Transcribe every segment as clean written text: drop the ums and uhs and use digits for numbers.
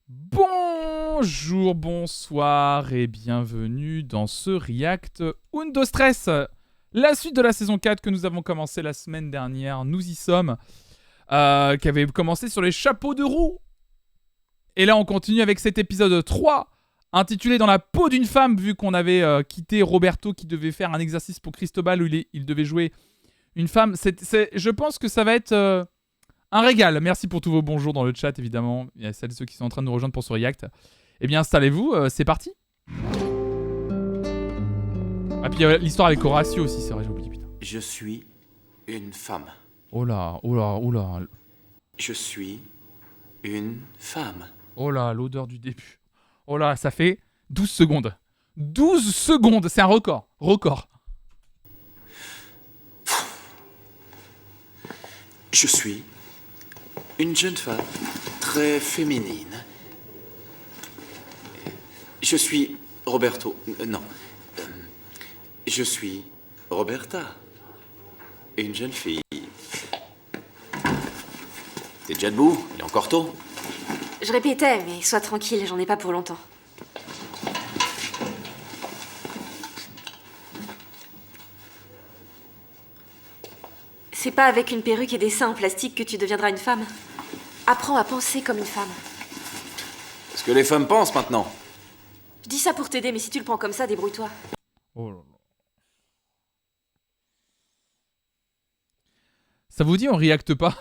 Bonjour, bonsoir et bienvenue dans ce React Undo Stress. La suite de la saison 4 que nous avons commencé la semaine dernière, nous y sommes, qui avait commencé sur les chapeaux de roue. Et là on continue avec cet épisode 3, intitulé Dans la peau d'une femme, vu qu'on avait quitté Roberto qui devait faire un exercice pour Cristobal où il devait jouer une femme. Je pense que ça va être... un régal. Merci pour tous vos bonjours dans le chat, évidemment. Il y a celles et ceux qui sont en train de nous rejoindre pour ce React. Eh bien, installez-vous, c'est parti. Ah, puis l'histoire avec Horatio aussi, c'est vrai, j'ai oublié, putain. Je suis une femme. Oh là, oh là, oh là. Je suis une femme. Oh là, l'odeur du début. Oh là, ça fait 12 secondes. 12 secondes, c'est un record. Record. Je suis une jeune femme très féminine. Je suis Roberto. Non. Je suis Roberta. Une jeune fille. T'es déjà debout? Il est encore tôt. Je répétais, mais sois tranquille, j'en ai pas pour longtemps. C'est pas avec une perruque et des seins en plastique que tu deviendras une femme. Apprends à penser comme une femme. Ce que les femmes pensent maintenant. Je dis ça pour t'aider, mais si tu le prends comme ça, débrouille-toi. Oh là là. Ça vous dit on reacte pas?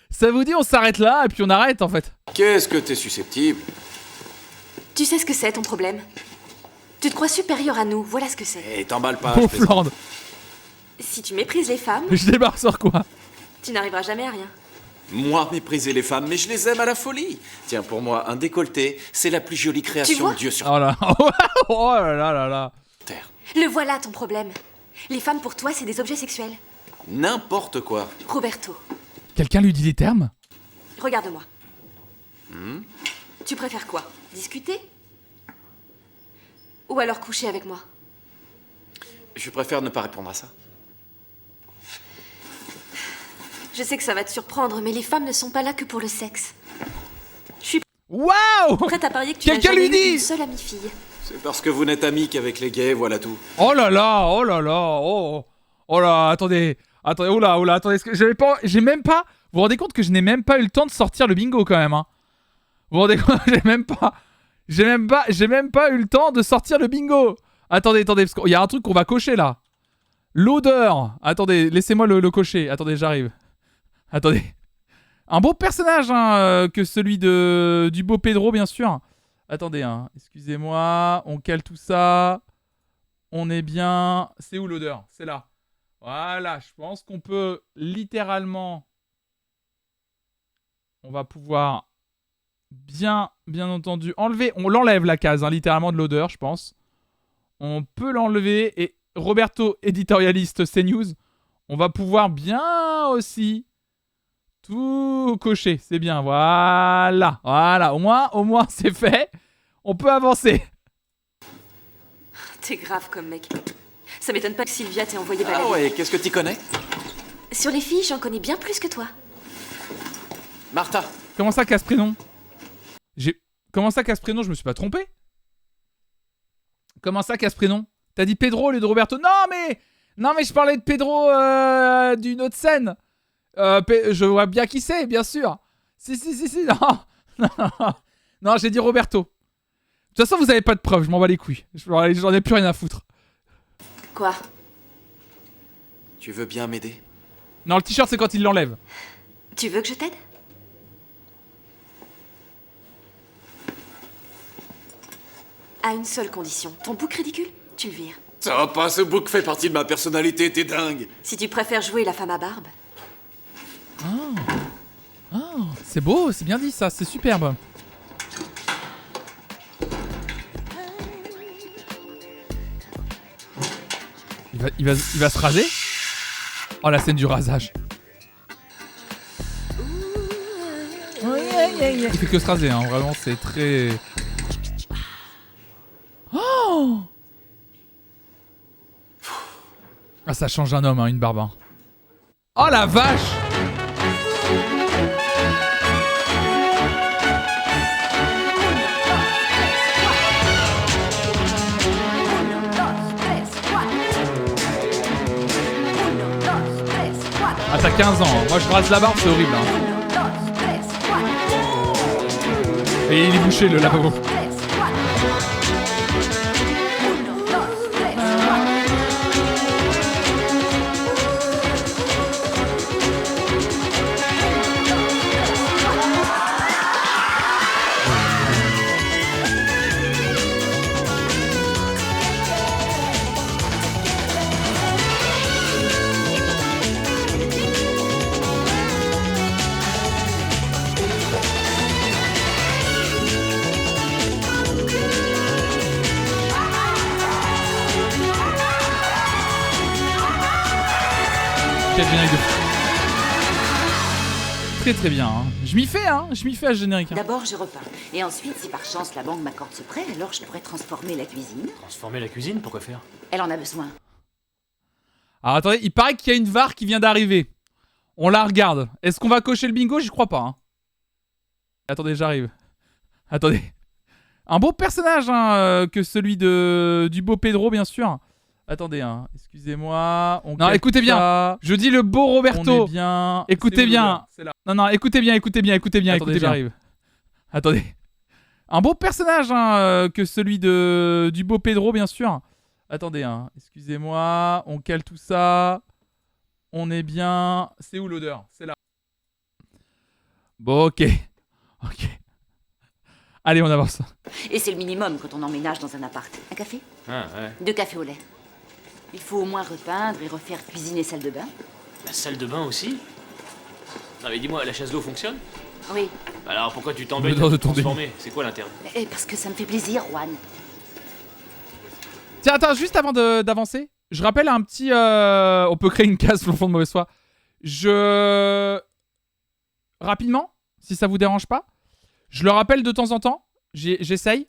Ça vous dit on s'arrête là et puis on arrête en fait? Qu'est-ce que t'es susceptible? Tu sais ce que c'est ton problème? Tu te crois supérieur à nous, voilà ce que c'est. Eh, t'emballe pas, Bon je plaisante. Flandre. Si tu méprises les femmes, Je débarque sur quoi? tu n'arriveras jamais à rien. Moi, mépriser les femmes, mais je les aime à la folie. Tiens, pour moi, un décolleté, c'est la plus jolie création vois de Dieu sur Oh là. Oh là là là là. Terre. Le voilà ton problème. Les femmes pour toi, c'est des objets sexuels. N'importe quoi. Roberto, Quelqu'un lui dit les termes? regarde-moi. Tu préfères quoi? Discuter? Ou alors coucher avec moi? Je préfère ne pas répondre à ça. Je sais que ça va te surprendre, mais les femmes ne sont pas là que pour le sexe. Je suis Waouh! prête à parier que tu n'as Quelqu'un jamais lui dit eu une seule amie fille. C'est parce que vous n'êtes amis qu'avec les gays, voilà tout. Oh là là, oh là là, oh, oh là, attendez, oh là, attendez, est-ce que j'ai même pas, vous vous rendez compte que je n'ai même pas eu le temps de sortir le bingo quand même, hein. Vous vous rendez compte, j'ai même pas eu le temps de sortir le bingo. Attendez, parce qu'il y a un truc qu'on va cocher là. L'odeur, attendez, laissez-moi le cocher, attendez, j'arrive. Attendez, un beau personnage hein, que celui du beau Pedro bien sûr. Attendez, hein, excusez-moi, on cale tout ça. On est bien... C'est où l'odeur? C'est là. Voilà, je pense qu'on peut littéralement... On va pouvoir bien entendu enlever... On l'enlève la case, hein, littéralement de l'odeur, je pense. On peut l'enlever. Et Roberto, éditorialiste CNews, on va pouvoir bien aussi tout cocher. C'est bien, voilà. Voilà, au moins c'est fait. On peut avancer. T'es grave comme mec. Ça m'étonne pas que Sylvia t'ait envoyé balader. Ah ouais, qu'est-ce que t'y connais? Sur les filles, j'en connais bien plus que toi. Martha. Comment ça, Casse-Prénom? Comment ça, Casse-Prénom? Je me suis pas trompé? Comment ça, Casse-Prénom? T'as dit Pedro au lieu de Roberto? Non, mais je parlais de Pedro d'une autre scène. Je vois bien qui c'est, bien sûr. Si, non, j'ai dit Roberto. De toute façon, vous avez pas de preuves, je m'en bats les couilles. J'en ai plus rien à foutre. Quoi? Tu veux bien m'aider? Non, le t-shirt, c'est quand il l'enlève. Tu veux que je t'aide? À une seule condition. Ton bouc ridicule, tu le vires. Ça va pas, ce bouc fait partie de ma personnalité, t'es dingue. Si tu préfères jouer la femme à barbe. C'est beau, c'est bien dit ça, c'est superbe. Il va se raser? Oh, la scène du rasage. Il fait que se raser, hein. Vraiment, c'est très... Oh! Ah, ça change un homme, hein, une barbe. Hein. Oh la vache! 15 ans. Hein. Moi, je rase la barbe, c'est horrible. Hein. Et il est bouché, le lavabo. Générique de fou. Très très bien. Hein. Je m'y fais à ce générique. Hein. D'abord, je repeins. Et ensuite, si par chance la banque m'accorde ce prêt, alors je pourrais transformer la cuisine. Transformer la cuisine, pourquoi faire? Elle en a besoin. Alors attendez, il paraît qu'il y a une VAR qui vient d'arriver. On la regarde. Est-ce qu'on va cocher le bingo? J'y crois pas. Hein. Attendez, j'arrive. Attendez. Un beau personnage hein, que celui du beau Pedro, bien sûr. Attendez, hein. Excusez-moi. Non, écoutez bien. Je dis le beau Roberto. On est bien. Écoutez bien. Non, écoutez bien. Attendez, j'arrive. Attendez. Un beau personnage hein, que celui du beau Pedro, bien sûr. Attendez, hein. Excusez-moi. On cale tout ça. On est bien. C'est où l'odeur? C'est là. Bon, ok. Allez, on avance. Et c'est le minimum quand on emménage dans un appart. Un café? Ah, ouais. 2 cafés au lait. Il faut au moins repeindre et refaire cuisine et salle de bain. La salle de bain aussi? Non mais dis-moi, la chasse d'eau fonctionne? Oui. Alors pourquoi tu t'embêtes L'odeur de à te ton transformer? C'est quoi l'intérêt? Et parce que ça me fait plaisir, Juan. Tiens, attends, juste avant d'avancer, je rappelle un petit... on peut créer une case sur le fond de mauvaise foi. Rapidement, si ça vous dérange pas, je le rappelle de temps en temps, j'essaye.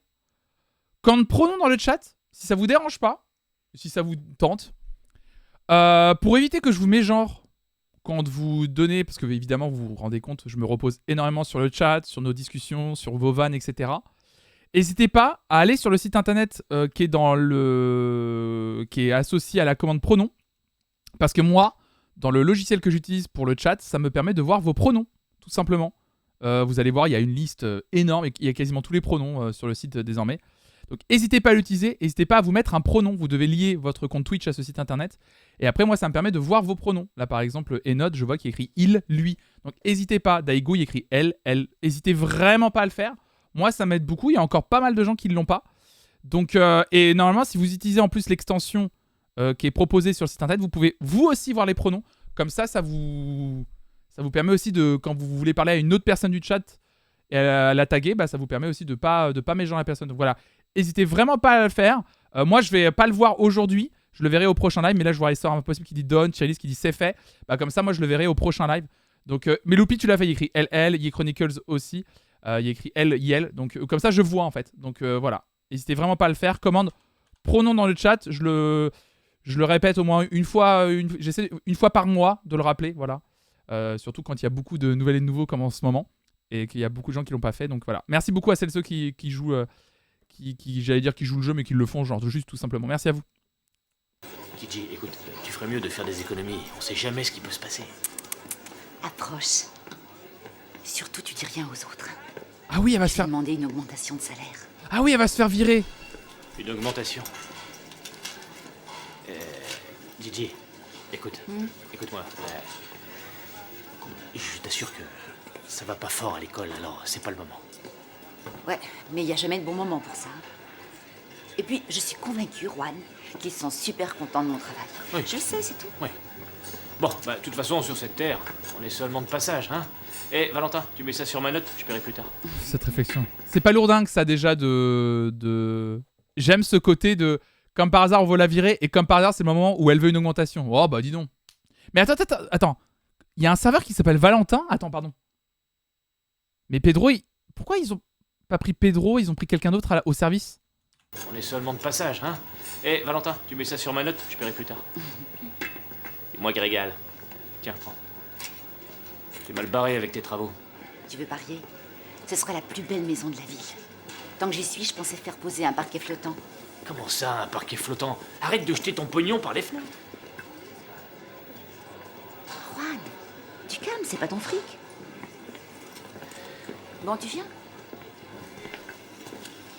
Quand pronom dans le chat, si ça vous dérange pas, si ça vous tente, pour éviter que je vous mégenre quand vous donnez, parce que évidemment vous vous rendez compte, je me repose énormément sur le chat, sur nos discussions, sur vos vannes, etc. N'hésitez pas à aller sur le site internet qui est associé à la commande pronom, parce que moi, dans le logiciel que j'utilise pour le chat, ça me permet de voir vos pronoms, tout simplement. Vous allez voir, il y a une liste énorme, et il y a quasiment tous les pronoms sur le site désormais. Donc n'hésitez pas à l'utiliser, n'hésitez pas à vous mettre un pronom, vous devez lier votre compte Twitch à ce site internet, et après moi ça me permet de voir vos pronoms. Là par exemple, Enod, je vois qu'il écrit il, lui, donc n'hésitez pas, Daigo il écrit elle, n'hésitez vraiment pas à le faire, moi ça m'aide beaucoup, il y a encore pas mal de gens qui ne l'ont pas, donc et normalement si vous utilisez en plus l'extension qui est proposée sur le site internet, vous pouvez vous aussi voir les pronoms, comme ça vous permet aussi de, quand vous voulez parler à une autre personne du chat et à la taguer, bah, ça vous permet aussi de pas mégenrer la personne, donc voilà. N'hésitez vraiment pas à le faire. Moi, je vais pas le voir aujourd'hui. Je le verrai au prochain live. Mais là, je vois Histoire Impossible qui dit Don, Chalice qui dit c'est fait. Bah, comme ça, moi, je le verrai au prochain live. Donc, mais Loupi, tu l'as fait. Il écrit LL. Il y a Chronicles aussi. Il écrit L. Donc, comme ça, je vois en fait. Donc, voilà. N'hésitez vraiment pas à le faire. Commande pronom dans le chat. Je le répète au moins une fois. J'essaie une fois par mois de le rappeler. Voilà. Surtout quand il y a beaucoup de nouvelles et de nouveaux comme en ce moment. Et qu'il y a beaucoup de gens qui l'ont pas fait. Donc, voilà. Merci beaucoup à celles et ceux qui jouent. J'allais dire qu'ils jouent le jeu mais qu'ils le font genre juste tout simplement. Merci à vous. Gigi, écoute, tu ferais mieux de faire des économies. On sait jamais ce qui peut se passer. Approche. Surtout, tu dis rien aux autres. Ah oui, elle va se Je vais faire... demander une augmentation de salaire. Ah oui, elle va se faire virer. Une augmentation. Gigi, écoute, écoute-moi. Je t'assure que ça va pas fort à l'école, alors c'est pas le moment. Ouais, mais il n'y a jamais de bon moment pour ça. Et puis, je suis convaincue, Juan, qu'ils sont super contents de mon travail. Oui. Je le sais, c'est tout. Oui. Bon, bah, de toute façon, sur cette terre, on est seulement de passage, hein. Eh, Valentin, tu mets ça sur ma note, je paierai plus tard. Cette réflexion. C'est pas lourdingue, ça, déjà, de... J'aime ce côté de... Comme par hasard, on veut la virer, et comme par hasard, c'est le moment où elle veut une augmentation. Oh, bah, dis donc. Mais attends. Il y a un serveur qui s'appelle Valentin. Attends, pardon. Mais Pedro, pourquoi ils ont pas pris Pedro, ils ont pris quelqu'un d'autre au service? On est seulement de passage, hein. Eh, Valentin, tu mets ça sur ma note, je paierai plus tard. Et moi qui régale. Tiens, prends. T'es mal barré avec tes travaux. Tu veux parier? Ce sera la plus belle maison de la ville. Tant que j'y suis, je pensais faire poser un parquet flottant. Comment ça, un parquet flottant? Arrête de jeter ton pognon par les fenêtres. Juan, C'est pas ton fric. Bon, tu viens?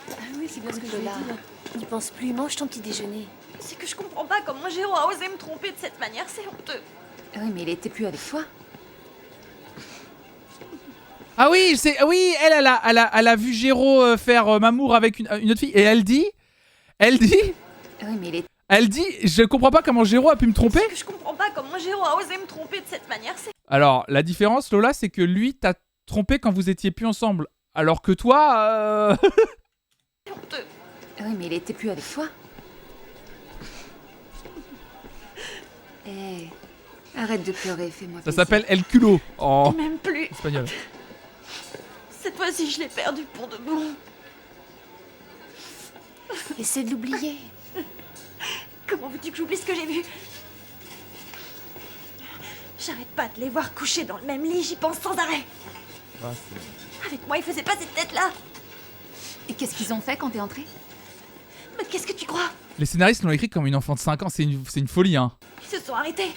Ah oui, c'est bien ce que je Lola. voulais dire. N'y pense plus, mange ton petit déjeuner. C'est que je comprends pas comment Géo a osé me tromper de cette manière, c'est honteux. Ah oui, mais il était plus avec toi. Ah oui, oui, elle a vu Géraud faire Mamour avec une autre fille et elle dit, Ah oui, mais il est... je comprends pas comment Géraud a pu me tromper. C'est que je comprends pas comment Géo a osé me tromper de cette manière, c'est... Alors, la différence, Lola, c'est que lui t'a trompé quand vous étiez plus ensemble, alors que toi, honteux. Ah oui, mais il était plus avec toi. Hé, arrête de pleurer, fais-moi ça plaisir. s'appelle El Culo en Même plus. espagnol. Cette fois-ci, je l'ai perdu pour de bon. Essaie de l'oublier. Comment veux-tu que j'oublie ce que j'ai vu? J'arrête pas de les voir couchés dans le même lit, j'y pense sans arrêt. Avec moi, ils faisaient pas cette tête-là. Et qu'est-ce qu'ils ont fait quand t'es entrée? Mais qu'est-ce que tu crois? Les scénaristes l'ont écrit comme une enfant de 5 ans, c'est une folie, hein. Ils se sont arrêtés.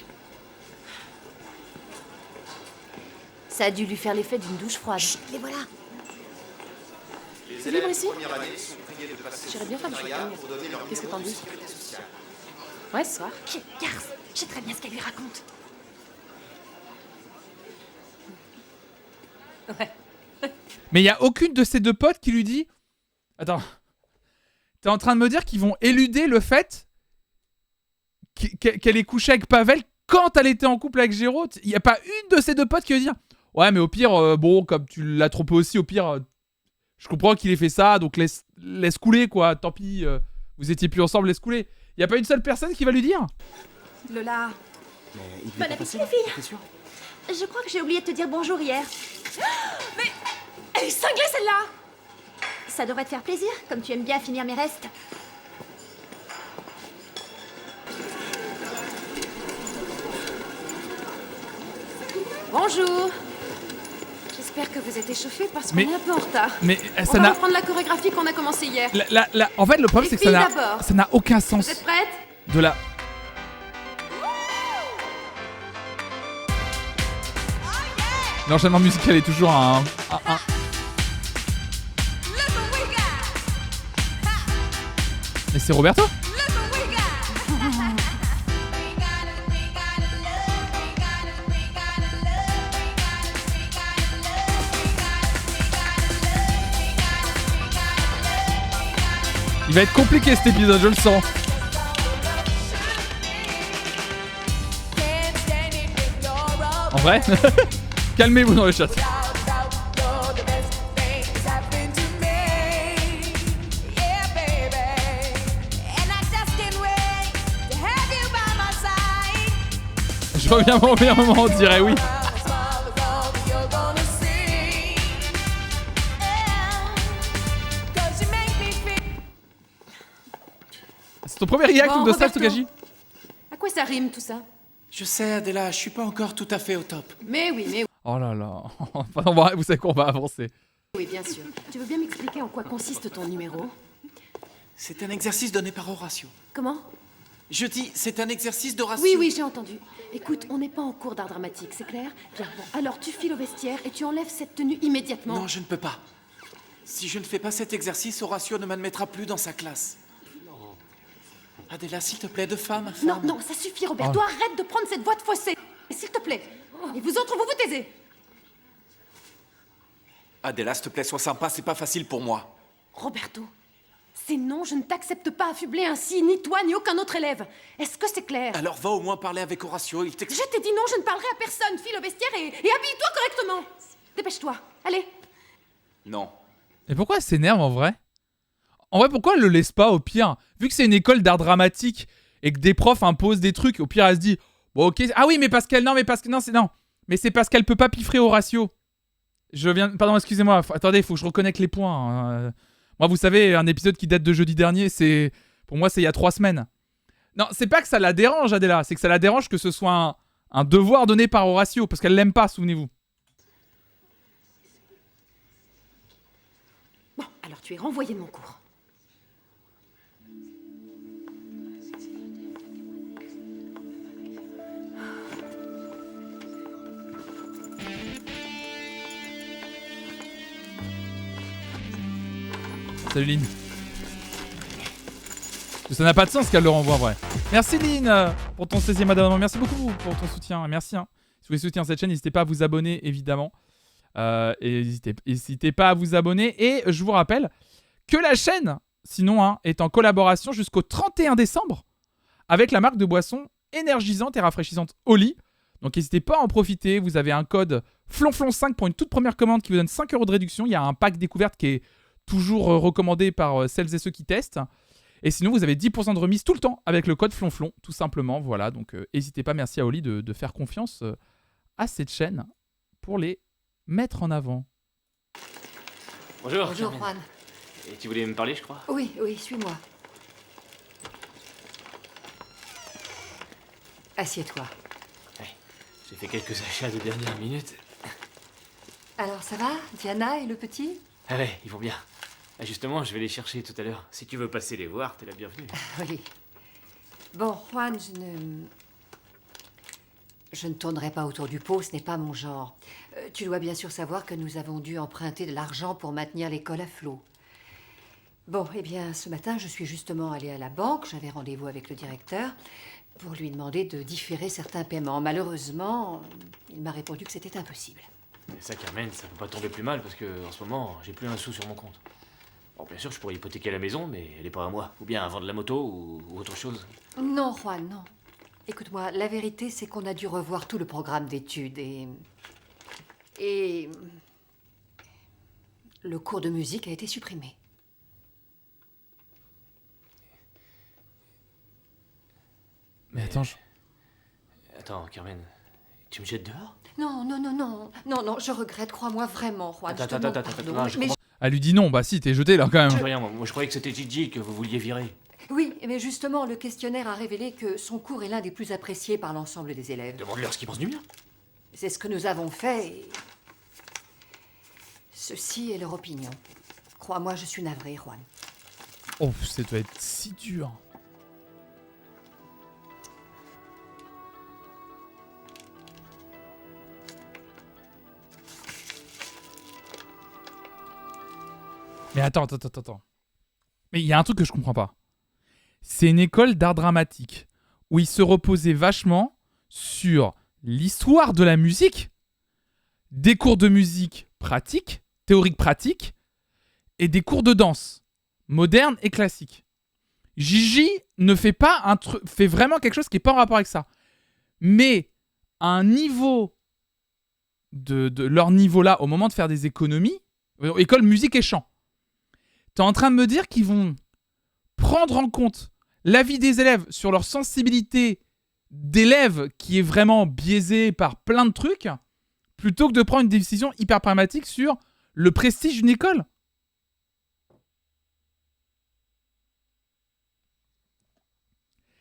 Ça a dû lui faire l'effet d'une douche froide. Les voilà. C'est libre ici? J'irais bien faire du shopping. Qu'est-ce que t'en dis? Ouais, ce soir. Quelle garce. Je sais très bien ce qu'elle lui raconte. Mais il y a aucune de ces deux potes qui lui dit... Attends. T'es en train de me dire qu'ils vont éluder le fait qu'elle ait couché avec Pavel quand elle était en couple avec Géraud? Il n'y a pas une de ces deux potes qui va dire... Ouais, mais au pire, bon, comme tu l'as trompé aussi, au pire, je comprends qu'il ait fait ça, donc laisse couler, quoi. Tant pis, vous étiez plus ensemble, laisse couler. Il n'y a pas une seule personne qui va lui dire? Lola. Il Bon appétit, les filles. T'es sûr? Je crois que j'ai oublié de te dire bonjour hier. Mais elle est cinglée, celle-là. Ça devrait te faire plaisir, comme tu aimes bien finir mes restes. Bonjour. J'espère que vous êtes échauffés parce qu'on Mais- est un peu en retard. Mais On ça va n'a... reprendre la chorégraphie qu'on a commencée hier. En fait, le problème, Les c'est que ça n'a... filles d'abord. ça n'a aucun Vous sens. êtes prêtes? De la... L'enchaînement musical est toujours un... Mais c'est Roberto? Il va être compliqué cet épisode, je le sens. En vrai? Calmez-vous dans le chat. Je reviens à mon meilleur moment, on dirait oui. C'est ton premier react Bon, de ça, Roberto. Togashi? À quoi ça rime tout ça? Je sais, Adela, je suis pas encore tout à fait au top. Mais oui, Oh là là. Vous savez qu'on va avancer. oui, bien sûr. Tu veux bien m'expliquer en quoi consiste ton numéro? C'est un exercice donné par Horatio. Comment? Je dis, c'est un exercice d'Horatio. Oui, oui, j'ai entendu. Écoute, on n'est pas en cours d'art dramatique, c'est clair? Bien, bon, alors tu files au vestiaire et tu enlèves cette tenue immédiatement. Non, je ne peux pas. Si je ne fais pas cet exercice, Horatio ne m'admettra plus dans sa classe. Adela, s'il te plaît, de femme à femme. Non, non, ça suffit, Roberto, arrête de prendre cette voix de faussée. S'il te plaît. Et vous autres, vous vous taisez. Adela, s'il te plaît, sois sympa, c'est pas facile pour moi. Roberto, c'est non, je ne t'accepte pas affublé ainsi, ni toi, ni aucun autre élève. Est-ce que c'est clair? Alors va au moins parler avec Horatio, il t'explique. Je t'ai dit non, je ne parlerai à personne. File au vestiaire et habille-toi correctement. Dépêche-toi, allez. Non. Et pourquoi elle s'énerve en vrai? En vrai, pourquoi elle le laisse pas au pire? Vu que c'est une école d'art dramatique et que des profs imposent des trucs, au pire elle se dit bon ok, ah oui mais parce qu'elle, non mais parce que, non c'est non. Mais c'est parce qu'elle peut pas piffrer Horatio. Je viens, pardon excusez-moi, attendez, faut que je reconnecte les points. Hein. Moi vous savez, un épisode qui date de jeudi dernier, c'est, pour moi c'est il y a 3 semaines. Non, c'est pas que ça la dérange Adela, c'est que ça la dérange que ce soit un devoir donné par Horatio, parce qu'elle l'aime pas, souvenez-vous. Bon, alors tu es renvoyé de mon cours. Salut Lynn. Ça n'a pas de sens qu'elle le renvoie en vrai. Merci Lynn pour ton 16e abonnement. Merci beaucoup pour ton soutien. Merci. Hein. Si vous voulez soutenir cette chaîne, n'hésitez pas à vous abonner évidemment. Et n'hésitez pas à vous abonner. Et je vous rappelle que la chaîne, sinon, hein, est en collaboration jusqu'au 31 décembre avec la marque de boissons énergisante et rafraîchissante Oli. Donc n'hésitez pas à en profiter. Vous avez un code FLONFLON5 pour une toute première commande qui vous donne 5 € de réduction. Il y a un pack découverte qui est toujours recommandé par celles et ceux qui testent. Et sinon, vous avez 10% de remise tout le temps avec le code FLONFLON, tout simplement. Voilà, donc n'hésitez pas, merci à Oli de faire confiance à cette chaîne pour les mettre en avant. Bonjour. Bonjour, Carmen. Juan. Et tu voulais me parler, je crois? Oui, suis-moi. Assieds-toi. Ouais, j'ai fait quelques achats de dernière minute. Alors, ça va, Diana et le petit? Ah ouais, ils vont bien. Ah, justement, je vais les chercher tout à l'heure. Si tu veux passer les voir, t'es la bienvenue. Oui. Bon, Juan, je ne tournerai pas autour du pot, ce n'est pas mon genre. Tu dois bien sûr savoir que nous avons dû emprunter de l'argent pour maintenir l'école à flot. Bon, eh bien, ce matin, je suis justement allée à la banque. J'avais rendez-vous avec le directeur pour lui demander de différer certains paiements. Malheureusement, il m'a répondu que c'était impossible. Et ça, Carmen, ça peut pas tomber plus mal parce que en ce moment, j'ai plus un sou sur mon compte. Bon, bien sûr, je pourrais hypothéquer la maison, mais elle est pas à moi. Ou bien vendre la moto ou autre chose. Non, Juan, non. Écoute-moi, la vérité, c'est qu'on a dû revoir tout le programme d'études et le cours de musique a été supprimé. Mais attends, Attends, Carmen, tu me jettes dehors? Non, je regrette, crois-moi vraiment, Juan. Attends, non, je Mais comprends elle lui dit non, bah si, t'es jeté là quand même. rien, moi je croyais que c'était Gigi que vous vouliez virer. oui, mais justement, le questionnaire a révélé que son cours est l'un des plus appréciés par l'ensemble des élèves. Demande-leur ce qu'ils pensent du mien. C'est ce que nous avons fait et ceci est leur opinion. Crois-moi, je suis navrée, Juan. Oh, ça doit être si dur. Mais attends. Mais il y a un truc que je comprends pas. C'est une école d'art dramatique où ils se reposaient vachement sur l'histoire de la musique, des cours de musique pratiques, théoriques pratiques, et des cours de danse, modernes et classiques. Gigi ne fait pas un truc, fait vraiment quelque chose qui n'est pas en rapport avec ça. Mais à un niveau de leur niveau là, au moment de faire des économies, école musique et chant, t'es en train de me dire qu'ils vont prendre en compte l'avis des élèves sur leur sensibilité d'élèves qui est vraiment biaisée par plein de trucs, plutôt que de prendre une décision hyper pragmatique sur le prestige d'une école.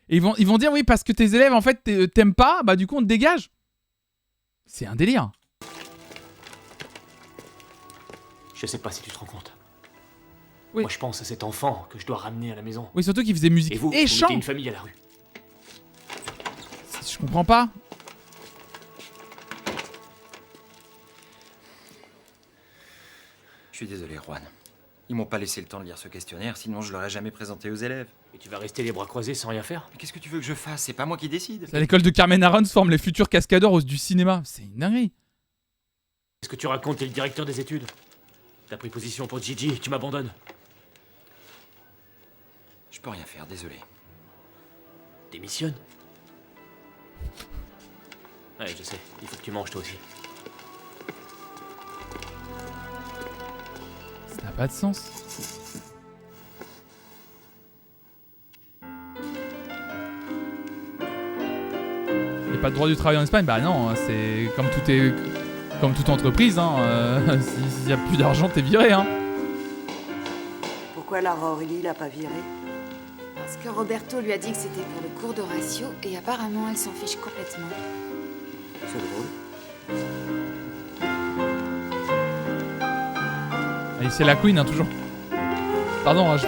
Et ils vont dire oui, parce que tes élèves en fait t'aimes pas, bah du coup on te dégage. C'est un délire. Je sais pas si tu te rends compte. Oui. Moi je pense à cet enfant que je dois ramener à la maison. Oui, surtout qu'ils faisaient musique Et vous chant. mettez une famille à la rue. Je comprends pas. Je suis désolé, Juan. Ils m'ont pas laissé le temps de lire ce questionnaire, sinon je l'aurais jamais présenté aux élèves. Et tu vas rester les bras croisés sans rien faire? Mais qu'est-ce que tu veux que je fasse? C'est pas moi qui décide. À l'école de Carmen Arons forment les futurs cascadeurs du cinéma. C'est une dinguerie. Qu'est-ce que tu racontes? T'es le directeur des études. T'as pris position pour Gigi, tu m'abandonnes. Je peux rien faire, désolé. Démissionne. Ouais, je sais. Il faut que tu manges toi aussi. Ça n'a pas de sens. Il n'y a pas de droit du travail en Espagne? Bah non, c'est comme toute entreprise. Hein. S'il n'y a plus d'argent, t'es viré. Hein. Pourquoi Lara Aurélie l'a pas virée? Parce que Roberto lui a dit que c'était pour le cours d'Horatio et apparemment elle s'en fiche complètement. C'est drôle. Et c'est la queen, hein, toujours. Pardon, hein, je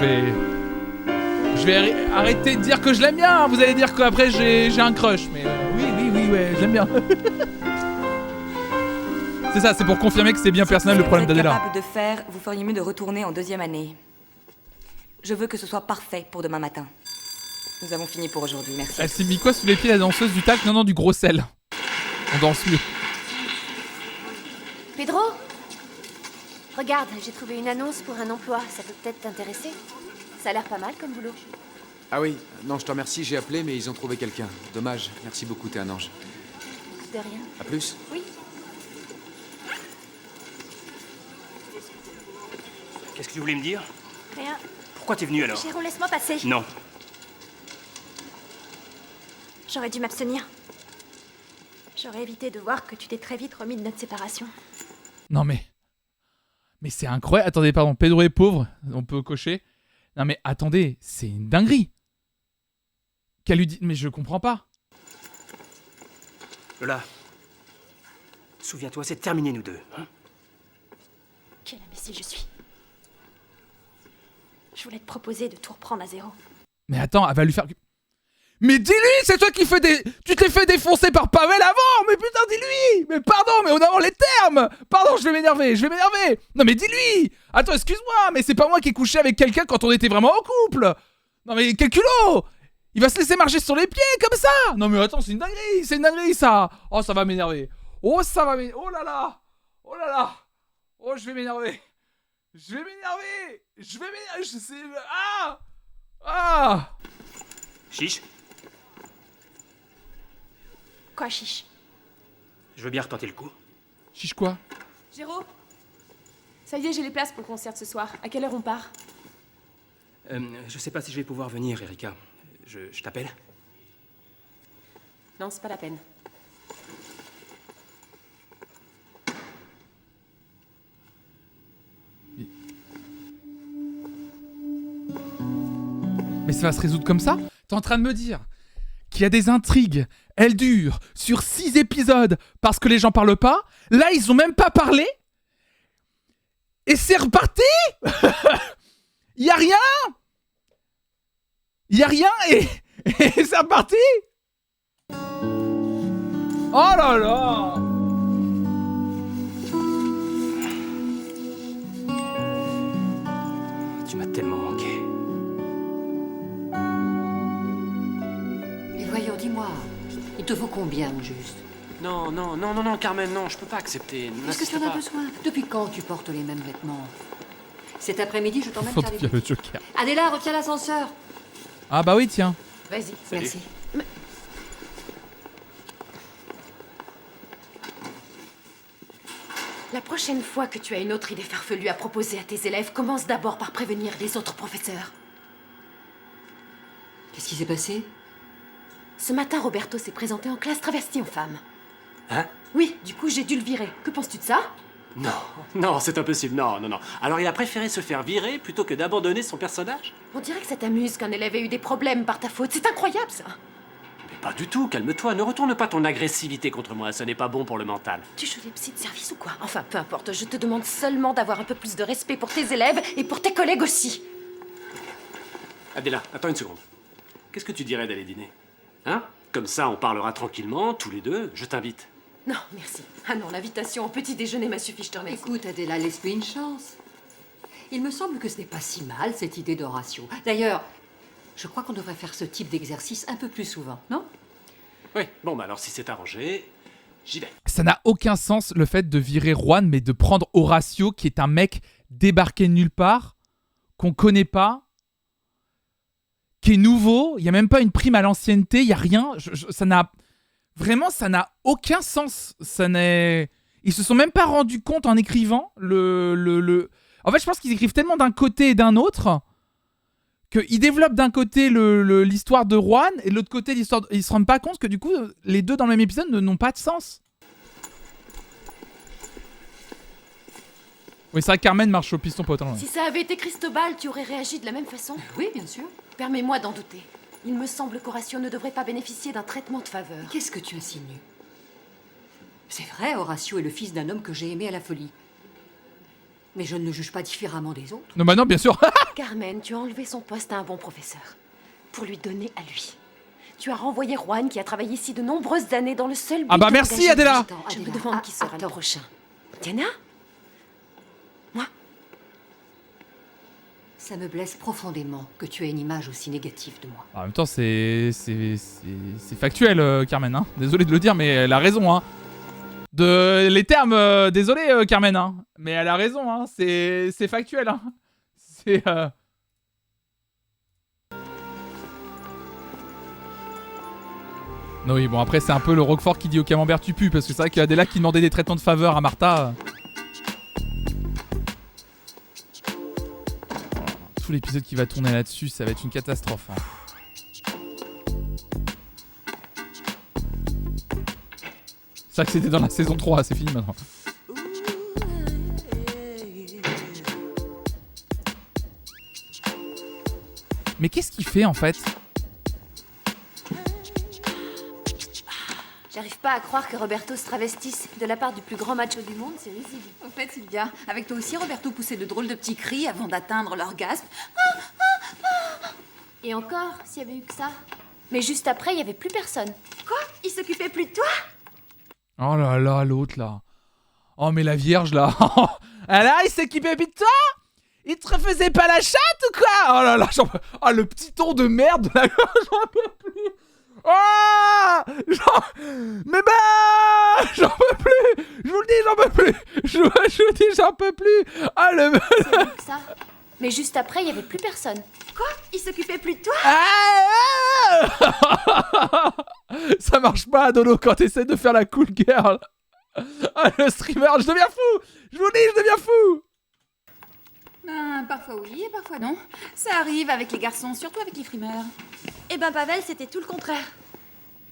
vais arrêter de dire que je l'aime bien. Hein. Vous allez dire qu'après j'ai un crush. Mais oui, ouais, je l'aime bien. C'est ça, c'est pour confirmer que c'est bien personnel le problème d'Adela. Si vous êtes capable de faire, vous feriez mieux de retourner en deuxième année. Je veux que ce soit parfait pour demain matin. Nous avons fini pour aujourd'hui, merci. Elle s'est mis quoi sous les pieds, la danseuse du tac? Non, du gros sel. On danse mieux. Pedro? Regarde, j'ai trouvé une annonce pour un emploi. Ça peut peut-être t'intéresser. Ça a l'air pas mal comme boulot. Ah oui, non, je te remercie, j'ai appelé, mais ils ont trouvé quelqu'un. Dommage, merci beaucoup, t'es un ange. De rien. À plus. Oui. Qu'est-ce que tu voulais me dire? Rien. Pourquoi t'es venu alors? Chéron, laisse-moi passer. Non. J'aurais dû m'abstenir. J'aurais évité de voir que tu t'es très vite remis de notre séparation. Non mais c'est incroyable. Attendez, pardon, Pedro est pauvre, on peut cocher. Non mais attendez, c'est une dinguerie. Qu'elle lui dit... Mais je comprends pas. Lola, souviens-toi, c'est terminé nous deux. Hein? Quel imbécile je suis. Je voulais te proposer de tout reprendre à zéro. Mais attends, elle va lui faire... Mais dis-lui, c'est toi qui fais des... Tu t'es fait défoncer par Pavel avant. Mais putain, dis-lui. Mais pardon, mais on a les termes. Pardon, je vais m'énerver. Non mais dis-lui. Attends, excuse-moi, mais c'est pas moi qui ai couché avec quelqu'un quand on était vraiment en couple. Non mais quel culot. Il va se laisser marcher sur les pieds comme ça. Non mais attends, c'est une dinguerie ça. Oh, ça va m'énerver. Oh, ça va m'énerver. Oh là là. Oh, je vais m'énerver. Je sais... Ah. Chiche, Quoi, chiche? je veux bien retenter le coup. Chiche quoi? Géraud, ça y est, j'ai les places pour le concert de ce soir. À quelle heure on part? Je sais pas si je vais pouvoir venir, Erika. Je t'appelle? Non, c'est pas la peine. Mais ça va se résoudre comme ça? T'es en train de me dire qu'il y a des intrigues, elles durent sur 6 épisodes parce que les gens parlent pas. Là, ils ont même pas parlé. Et c'est reparti. Y a rien et c'est reparti. Oh là là. Tu m'as tellement manqué. Mais voyons, dis-moi, il te faut combien au juste? Non, Carmen, non, je peux pas accepter. Est-ce que tu en as besoin? Depuis quand tu portes les mêmes vêtements? Cet après-midi, je t'emmène faire le Joker. Adela, retiens l'ascenseur. Ah bah oui, tiens. Vas-y, merci. La prochaine fois que tu as une autre idée farfelue à proposer à tes élèves, commence d'abord par prévenir les autres professeurs. Qu'est-ce qui s'est passé? Ce matin, Roberto s'est présenté en classe travesti en femme. Hein? Oui, du coup, j'ai dû le virer. Que penses-tu de ça? Non, c'est impossible, non. Alors il a préféré se faire virer plutôt que d'abandonner son personnage? On dirait que ça t'amuse qu'un élève ait eu des problèmes par ta faute. C'est incroyable, ça. Mais pas du tout, calme-toi, ne retourne pas ton agressivité contre moi, ça n'est pas bon pour le mental. Tu joues les psys de service ou quoi? Enfin, peu importe, je te demande seulement d'avoir un peu plus de respect pour tes élèves et pour tes collègues aussi. Adela, attends une seconde. Qu'est-ce que tu dirais d'aller dîner? Hein? Comme ça, on parlera tranquillement, tous les deux, je t'invite. Non, merci. Ah non, l'invitation au petit déjeuner m'a suffi, je te remercie. Écoute, Adela, laisse-lui une chance. Il me semble que ce n'est pas si mal, cette idée d'Horatio. D'ailleurs, je crois qu'on devrait faire ce type d'exercice un peu plus souvent, non? Oui, bon, bah alors si c'est arrangé, j'y vais. Ça n'a aucun sens le fait de virer Juan, mais de prendre Horatio, qui est un mec débarqué de nulle part, qu'on connaît pas, qui est nouveau, il n'y a même pas une prime à l'ancienneté, il n'y a rien. Ça n'a... Vraiment, ça n'a aucun sens. Ça n'est... Ils se sont même pas rendus compte en écrivant En fait, je pense qu'ils écrivent tellement d'un côté et d'un autre qu'ils développent d'un côté l'histoire de Juan et de l'autre côté l'histoire... Ils se rendent pas compte que du coup, les deux dans le même épisode n'ont pas de sens. Oui, c'est vrai que Carmen marche au piston pas autant loin. Si ça avait été Cristobal, tu aurais réagi de la même façon? Oui, bien sûr. Permets-moi d'en douter. Il me semble qu'Horatio ne devrait pas bénéficier d'un traitement de faveur. Qu'est-ce que tu insinues? C'est vrai, Horatio est le fils d'un homme que j'ai aimé à la folie. Mais je ne le juge pas différemment des autres. Non, bah non, bien sûr. Carmen, tu as enlevé son poste à un bon professeur. Pour lui donner à lui. Tu as renvoyé Juan, qui a travaillé ici de nombreuses années dans le seul but Ah bah de merci, t'engager. Adela. Je me demande qui sera le prochain. Diana? Moi? Ça me blesse profondément que tu aies une image aussi négative de moi. En même temps, c'est factuel, Carmen. Hein. Désolé de le dire, mais elle a raison. Hein. Les termes, désolé, Carmen. Hein. Mais elle a raison. Hein. C'est factuel. Hein. C'est... Non, oui, bon, après, c'est un peu le Roquefort qui dit au camembert tu pues, parce que c'est vrai qu'il y a des là qui demandaient des traitements de faveur à Martha. Tout l'épisode qui va tourner là-dessus, ça va être une catastrophe. Hein. C'est vrai que c'était dans la saison 3, c'est fini maintenant. Mais qu'est-ce qu'il fait en fait? J'arrive pas à croire que Roberto se travestisse. De la part du plus grand macho du monde, c'est risible. Au fait, Sylvia, avec toi aussi, Roberto poussait de drôles de petits cris avant d'atteindre l'orgasme. Et encore, s'il y avait eu que ça. Mais juste après, il y avait plus personne. Quoi? Il s'occupait plus de toi? Oh là là, l'autre là. Oh mais la vierge là. Ah là, il s'occupait plus de toi? Il te refaisait pas la chatte ou quoi? Oh là là, oh le petit ton de merde de la j'en peux plus. Oh mais bah j'en peux plus. Je vous le dis, j'en peux plus. Je vous dis, j'en peux plus. Ah le... C'est mieux que ça. Mais juste après, il y avait plus personne. Quoi? Il s'occupait plus de toi? Ça marche pas, Dodo, quand t'essaies de faire la cool girl. Ah, le streamer, je deviens fou. Je vous le dis, je deviens fou. Ben, parfois oui et parfois non. Ça arrive avec les garçons, surtout avec les frimeurs. Eh ben, Pavel, c'était tout le contraire.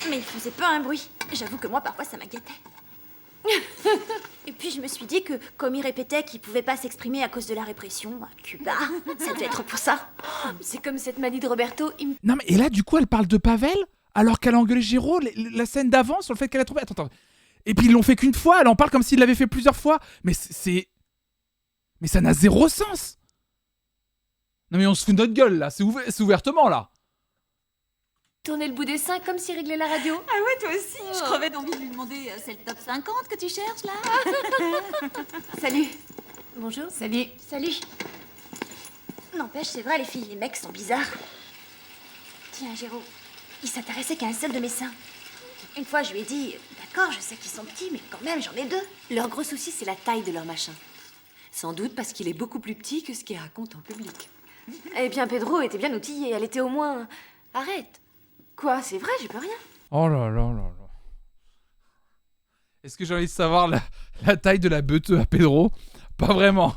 Mais il faisait pas un bruit. J'avoue que moi, parfois, ça m'inquiétait. Et puis, je me suis dit que, comme il répétait qu'il pouvait pas s'exprimer à cause de la répression à Cuba, ça devait être pour ça. C'est comme cette manie de Roberto. Non, mais et là, du coup, elle parle de Pavel alors qu'elle a engueulé Géraud la scène d'avant sur le fait qu'elle a trouvé. Attends. Et puis, ils l'ont fait qu'une fois. Elle en parle comme s'il l'avait fait plusieurs fois. Mais c'est. Mais ça n'a zéro sens. Non, mais on se fout de notre gueule là. C'est ouvertement là. Tourner le bout des seins comme s'il réglait la radio. Ah ouais, toi aussi. Je crevais d'envie de lui demander, c'est le top 50 que tu cherches là? Salut. Bonjour. Salut. Salut. N'empêche, c'est vrai, les filles, les mecs sont bizarres. Tiens, Géraud, il s'intéressait qu'à un seul de mes seins. Une fois, je lui ai dit, d'accord, je sais qu'ils sont petits, mais quand même, j'en ai 2. Leur gros souci, c'est la taille de leur machin. Sans doute parce qu'il est beaucoup plus petit que ce qu'il raconte en public. Eh bien, Pedro était bien outillée. Elle était au moins... Arrête. Quoi? C'est vrai, j'y peux rien. Oh là là là là. Est-ce que j'ai envie de savoir la taille de la beuteuse à Pedro? Pas vraiment.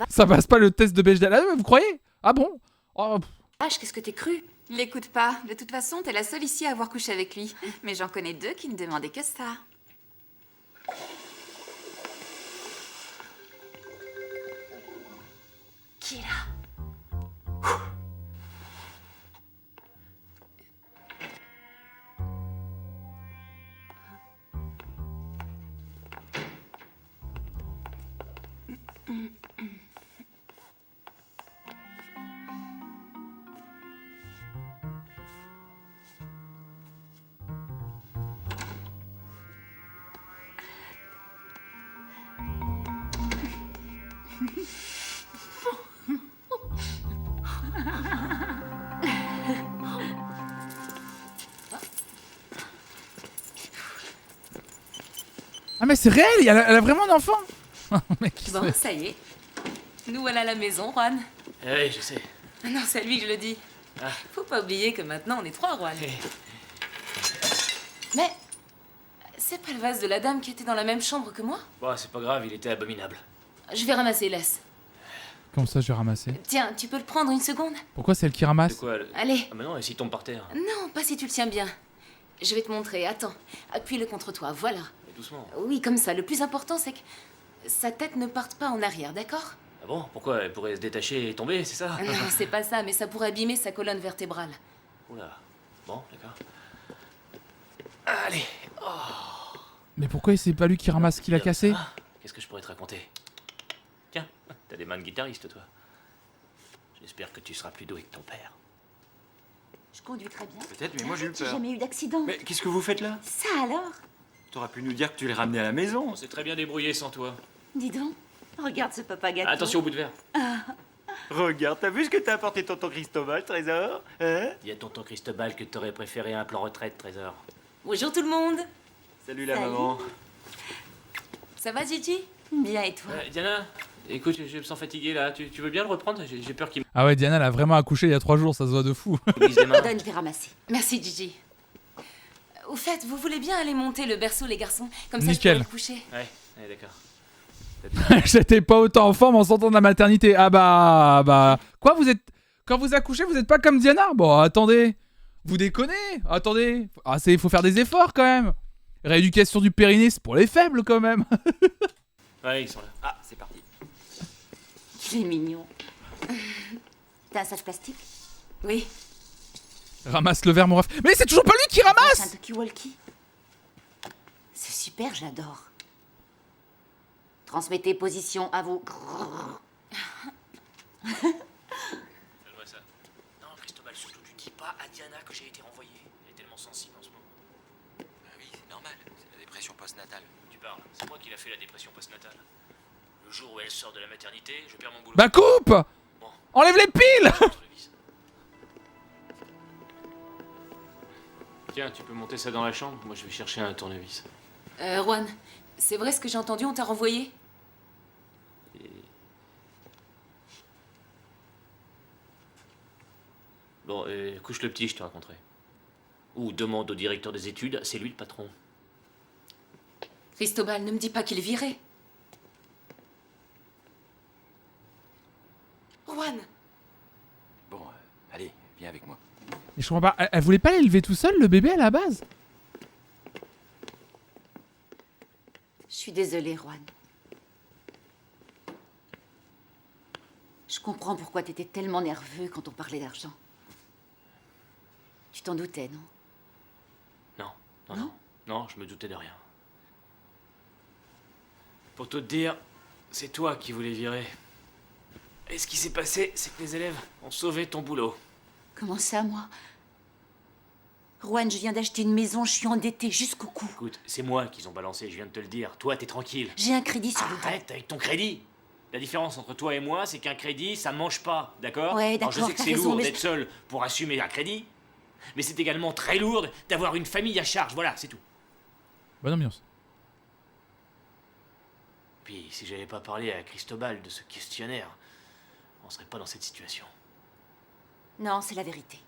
Ça passe pas le test de Bechdel. Ah, vous croyez? Ah bon? Oh. Vache, qu'est-ce que t'es cru? L'écoute pas. De toute façon, t'es la seule ici à avoir couché avec lui. Mais j'en connais 2 qui ne demandaient que ça. Qui est là? Ah mais c'est réel, elle a vraiment un enfant. Mec, Bon, ça y est. Nous voilà à la maison, Juan. Oui, je sais. Ah non, c'est à lui que je le dis. Ah. Faut pas oublier que maintenant on est 3, Juan. Mais c'est pas le vase de la dame qui était dans la même chambre que moi? Bon, c'est pas grave, il était abominable. Je vais ramasser, laisse. Comme ça, je vais ramasser. Tiens, tu peux le prendre une seconde? Pourquoi c'est elle qui ramasse? De quoi Allez. Ah, mais non, et s'il tombe par terre? Non, pas si tu le tiens bien. Je vais te montrer, attends. Appuie-le contre toi, voilà. Mais doucement. Oui, comme ça. Le plus important, c'est que sa tête ne parte pas en arrière, d'accord? Ah bon? Pourquoi? Elle pourrait se détacher et tomber, c'est ça? Non, c'est pas ça, mais ça pourrait abîmer sa colonne vertébrale. Oula. Bon, d'accord. Allez. Oh. Mais pourquoi c'est pas lui qui ramasse ce qu'il a cassé? Qu'est-ce que je pourrais te raconter? Tiens, t'as des mains de guitariste, toi. J'espère que tu seras plus doué que ton père. Je conduis très bien. Peut-être, mais moi j'ai eu J'ai peur. jamais eu d'accident. Mais qu'est-ce que vous faites là? Ça alors? T'aurais pu nous dire que tu les ramenais à la maison. On s'est très bien débrouillé sans toi. Dis donc, regarde ce papa gâteau. Attention au bout de verre. Regarde, t'as vu ce que t'as apporté tonton Cristobal, Trésor? Hein? Dis à tonton Cristobal que t'aurais préféré un plan retraite, Trésor. Bonjour tout le monde. Salut la maman. Ça va, Gigi? Bien, et toi? Diana, écoute, je me sens fatigué là. Tu veux bien le reprendre? J'ai peur qu'il Ah ouais, Diana, elle a vraiment accouché il y a 3 jours, ça se voit de fou. me glisse des mains. Donne, je vais ramasser. Merci, Gigi. Au fait, vous voulez bien aller monter le berceau, les garçons? Comme ça, Nickel. je pourrai me coucher. Ouais, d'accord. J'étais pas autant en forme en sortant de la maternité. Ah bah... Quoi, vous êtes... Quand vous accouchez, vous êtes pas comme Diana? Bon, attendez. Vous déconnez? Attendez. Ah, faut faire des efforts, quand même. Rééducation du périnée, c'est pour les faibles, quand même. Ouais, ils sont là. Ah, c'est parti. Tu es mignon. T'as un sac plastique? Oui. Ramasse le verre, mon ref. Mais c'est toujours pas lui qui C'est un ramasse! talkie-walkie. C'est super, j'adore. Transmettez position à vous. Donne-moi ça. Non, Cristobal, surtout tu dis pas à Diana que j'ai été renvoyé. Elle est tellement sensible en ce moment. Oui, c'est normal. C'est la dépression postnatale. Tu parles. C'est moi qui l'a fait la dépression postnatale. Le jour où elle sort de la maternité, je perds mon boulot. Bah coupe! Enlève les piles! Tiens, tu peux monter ça dans la chambre? Moi, je vais chercher un tournevis. Juan, c'est vrai ce que j'ai entendu, on t'a renvoyé? Bon, couche le petit, je te raconterai. Ou demande au directeur des études, c'est lui le patron. Cristobal, ne me dis pas qu'il est viré. Juan! Bon, allez, viens avec moi. Mais je comprends pas. Elle voulait pas l'élever tout seul, le bébé, à la base? Je suis désolée, Juan. Je comprends pourquoi t'étais tellement nerveux quand on parlait d'argent. Tu t'en doutais, non? Non, je me doutais de rien. Pour tout te dire, c'est toi qui voulais virer. Et ce qui s'est passé, c'est que les élèves ont sauvé ton boulot. Comment ça, moi? Juan, je viens d'acheter une maison, je suis endettée jusqu'au cou. Écoute, c'est moi qu'ils ont balancé, je viens de te le dire. Toi, t'es tranquille. J'ai un crédit sur le dos. Arrête avec ton crédit. La différence entre toi et moi, c'est qu'un crédit, ça mange pas, d'accord? Ouais, Alors, je d'accord, sais que t'as c'est raison, lourd mais d'être seul pour assumer un crédit, mais c'est également très lourd d'avoir une famille à charge. Voilà, c'est tout. Bonne ambiance. Puis, si j'avais pas parlé à Cristobal de ce questionnaire, on serait pas dans cette situation. Non, c'est la vérité.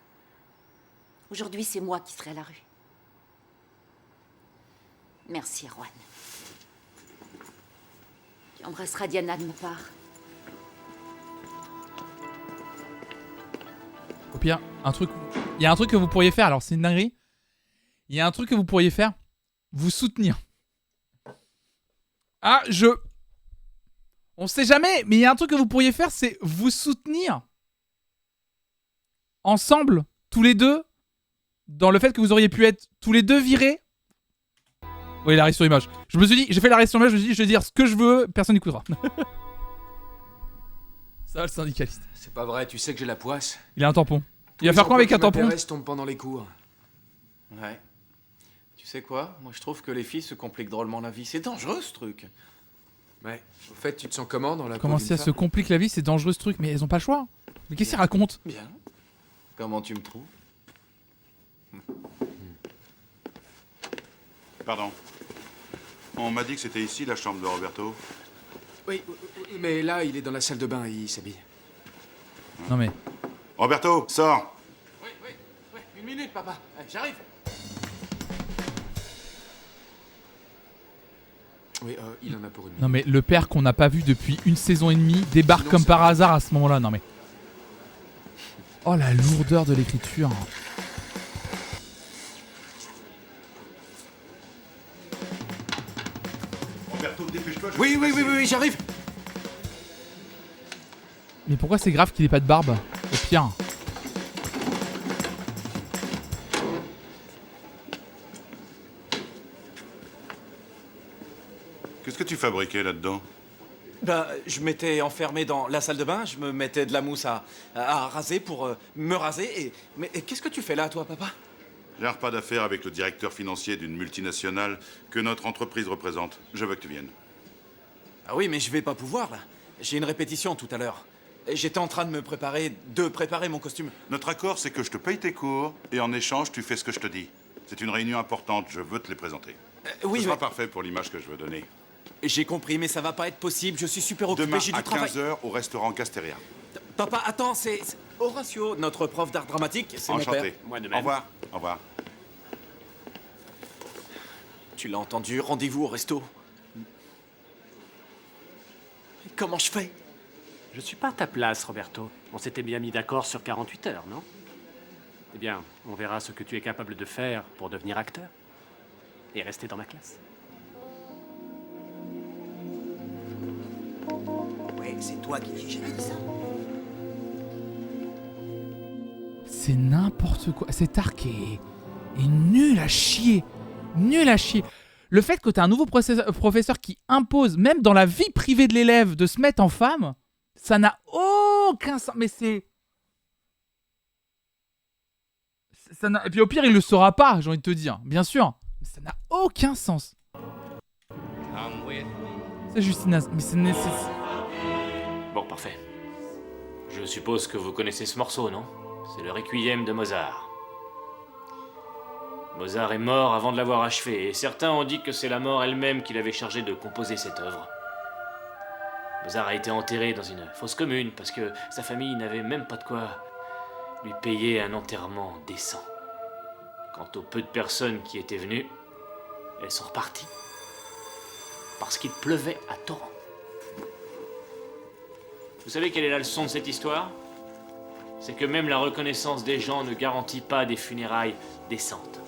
Aujourd'hui, c'est moi qui serai à la rue. Merci, Juan. Tu embrasseras Diana de ma part. Au pire, il y a un truc que vous pourriez faire, alors c'est une dinguerie. Il y a un truc que vous pourriez faire. Vous soutenir. Ah, on sait jamais, mais il y a un truc que vous pourriez faire, c'est vous soutenir. Ensemble, tous les deux, dans le fait que vous auriez pu être tous les deux virés. Oui, l'arrêt sur image. Je me suis dit, j'ai fait l'arrêt sur image, je me suis dit, je vais dire ce que je veux, personne n'écoutera. Ça va, le syndicaliste. C'est pas vrai, tu sais que j'ai la poisse. Il a un tampon. Il va faire quoi avec un tampon? Tombe pendant les cours. Ouais. Tu sais quoi? Moi, je trouve que les filles se compliquent drôlement la vie. C'est dangereux, ce truc. Ouais. Au fait, tu te sens comment dans la Comment peau ça d'une se femme? complique la vie, c'est dangereux ce truc, mais elles ont pas le choix. Mais qu'est-ce qu'ils racontent? Bien. Comment tu me trouves? Pardon. On m'a dit que c'était ici la chambre de Roberto. Oui, mais là, il est dans la salle de bain et il s'habille. Non mais... Roberto, sors! Oui, une minute, papa. J'arrive. Oui, il en a pour une minute. Non mais le père qu'on n'a pas vu depuis une saison et demie débarque comme par hasard à ce moment-là. Non mais... Oh la lourdeur de l'écriture. Roberto, dépêche-toi. Oui, j'arrive. Mais pourquoi c'est grave qu'il ait pas de barbe? Au pire. Qu'est-ce que tu fabriquais là-dedans? Ben, je m'étais enfermé dans la salle de bain, je me mettais de la mousse à raser pour me raser. Mais qu'est-ce que tu fais là, toi, papa? J'ai un repas d'affaires avec le directeur financier d'une multinationale que notre entreprise représente. Je veux que tu viennes. Ah oui, mais je vais pas pouvoir, là. J'ai une répétition tout à l'heure. J'étais en train de préparer mon costume. Notre accord, c'est que je te paye tes cours et en échange, tu fais ce que je te dis. C'est une réunion importante, je veux te les présenter. Oui, Ce sera mais... parfait pour l'image que je veux donner. J'ai compris, mais ça va pas être possible. Je suis super occupé, Demain j'ai à du travail. 15h au restaurant Castéria. Papa, attends, c'est Horatio, notre prof d'art dramatique. C'est mon père. Enchanté. Moi de même. Au revoir. Au revoir. Tu l'as entendu, rendez-vous au resto. Comment je fais? Je suis pas à ta place, Roberto. On s'était bien mis d'accord sur 48 heures, non? Eh bien, on verra ce que tu es capable de faire pour devenir acteur. Et rester dans ma classe. Ouais, c'est toi qui dis, j'ai dit ça. C'est n'importe quoi. Cet arc est nul à chier. Nul à chier. Le fait que tu as un nouveau professeur qui impose, même dans la vie privée de l'élève, de se mettre en femme, ça n'a aucun sens. Mais c'est... Et puis au pire, il le saura pas, j'ai envie de te dire. Bien sûr. Mais ça n'a aucun sens. C'est Justina. Mais c'est nécessaire. Bon, parfait. Je suppose que vous connaissez ce morceau, non? C'est le Requiem de Mozart. Mozart est mort avant de l'avoir achevé, et certains ont dit que c'est la mort elle-même qui l'avait chargé de composer cette œuvre. Mozart a été enterré dans une fosse commune parce que sa famille n'avait même pas de quoi lui payer un enterrement décent. Quant aux peu de personnes qui étaient venues, elles sont reparties. Parce qu'il pleuvait à torrent. Vous savez quelle est la leçon de cette histoire? C'est que même la reconnaissance des gens ne garantit pas des funérailles décentes.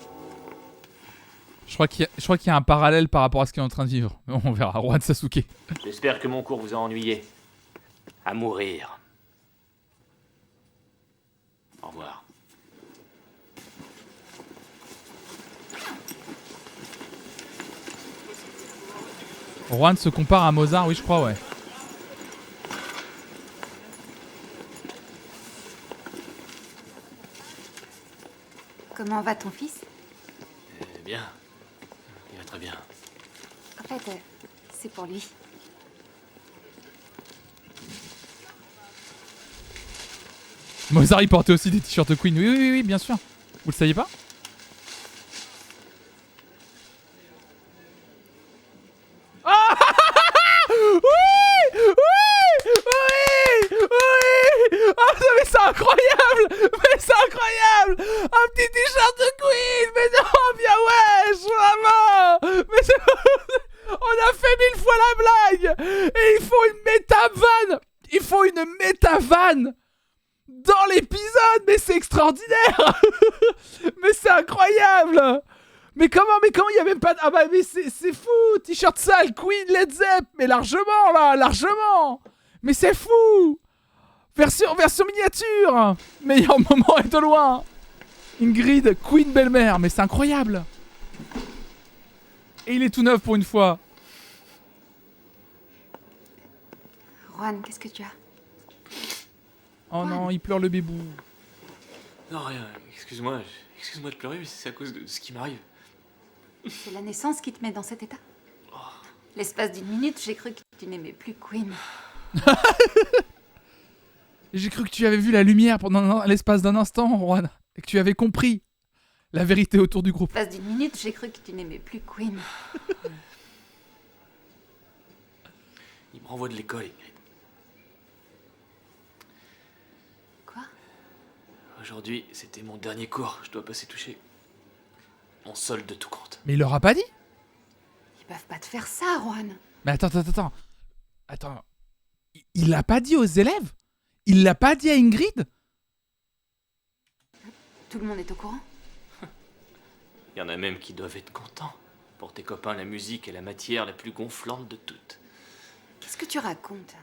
Je crois qu'il y a un parallèle par rapport à ce qu'il est en train de vivre. On verra. Juan Sasuke. J'espère que mon cours vous a ennuyé. À mourir. Au revoir. Juan se compare à Mozart, oui, je crois, ouais. Comment va ton fils? Bien. Il va très bien. En fait, c'est pour lui. Mozart, il portait aussi des t-shirts Queen. Oui, oui, oui, oui, bien sûr. Vous le saviez pas? Ah oui, oui, oui, oui. Ah, mais c'est incroyable. Mais c'est incroyable. Un petit t-shirt de Queen. Mais non, bien wesh, vraiment. Mais on a fait 1000 fois la blague. Et ils font une méta-vanne. Ils font une méta-vanne dans l'épisode. Mais c'est extraordinaire. Mais c'est incroyable. Mais comment il y a même pas de... Ah bah mais c'est fou. T-shirt sale, Queen, Led Zepp. Mais largement là, largement. Mais c'est fou. Version miniature. Meilleur moment est de loin. Ingrid, Queen belle-mère. Mais c'est incroyable. Et il est tout neuf pour une fois. Juan, qu'est-ce que tu as? Oh non, il pleure le bébou. Non, rien. Excuse-moi de pleurer, mais c'est à cause de ce qui m'arrive. C'est la naissance qui te met dans cet état. L'espace d'une minute, j'ai cru que tu n'aimais plus Queen. J'ai cru que tu avais vu la lumière pendant l'espace d'un instant, Juan. Et que tu avais compris la vérité autour du groupe. L'espace d'une minute, j'ai cru que tu n'aimais plus Queen. Il me renvoie de l'école, Ingrid. Quoi? Aujourd'hui, c'était mon dernier cours. Je dois passer toucher mon solde de tout compte. Mais il leur a pas dit? Ils peuvent pas te faire ça, Juan. Mais attends. Il l'a pas dit aux élèves? Il l'a pas dit à Ingrid? Tout le monde est au courant? Il y en a même qui doivent être contents. Pour tes copains, la musique est la matière la plus gonflante de toutes. Qu'est-ce que tu racontes?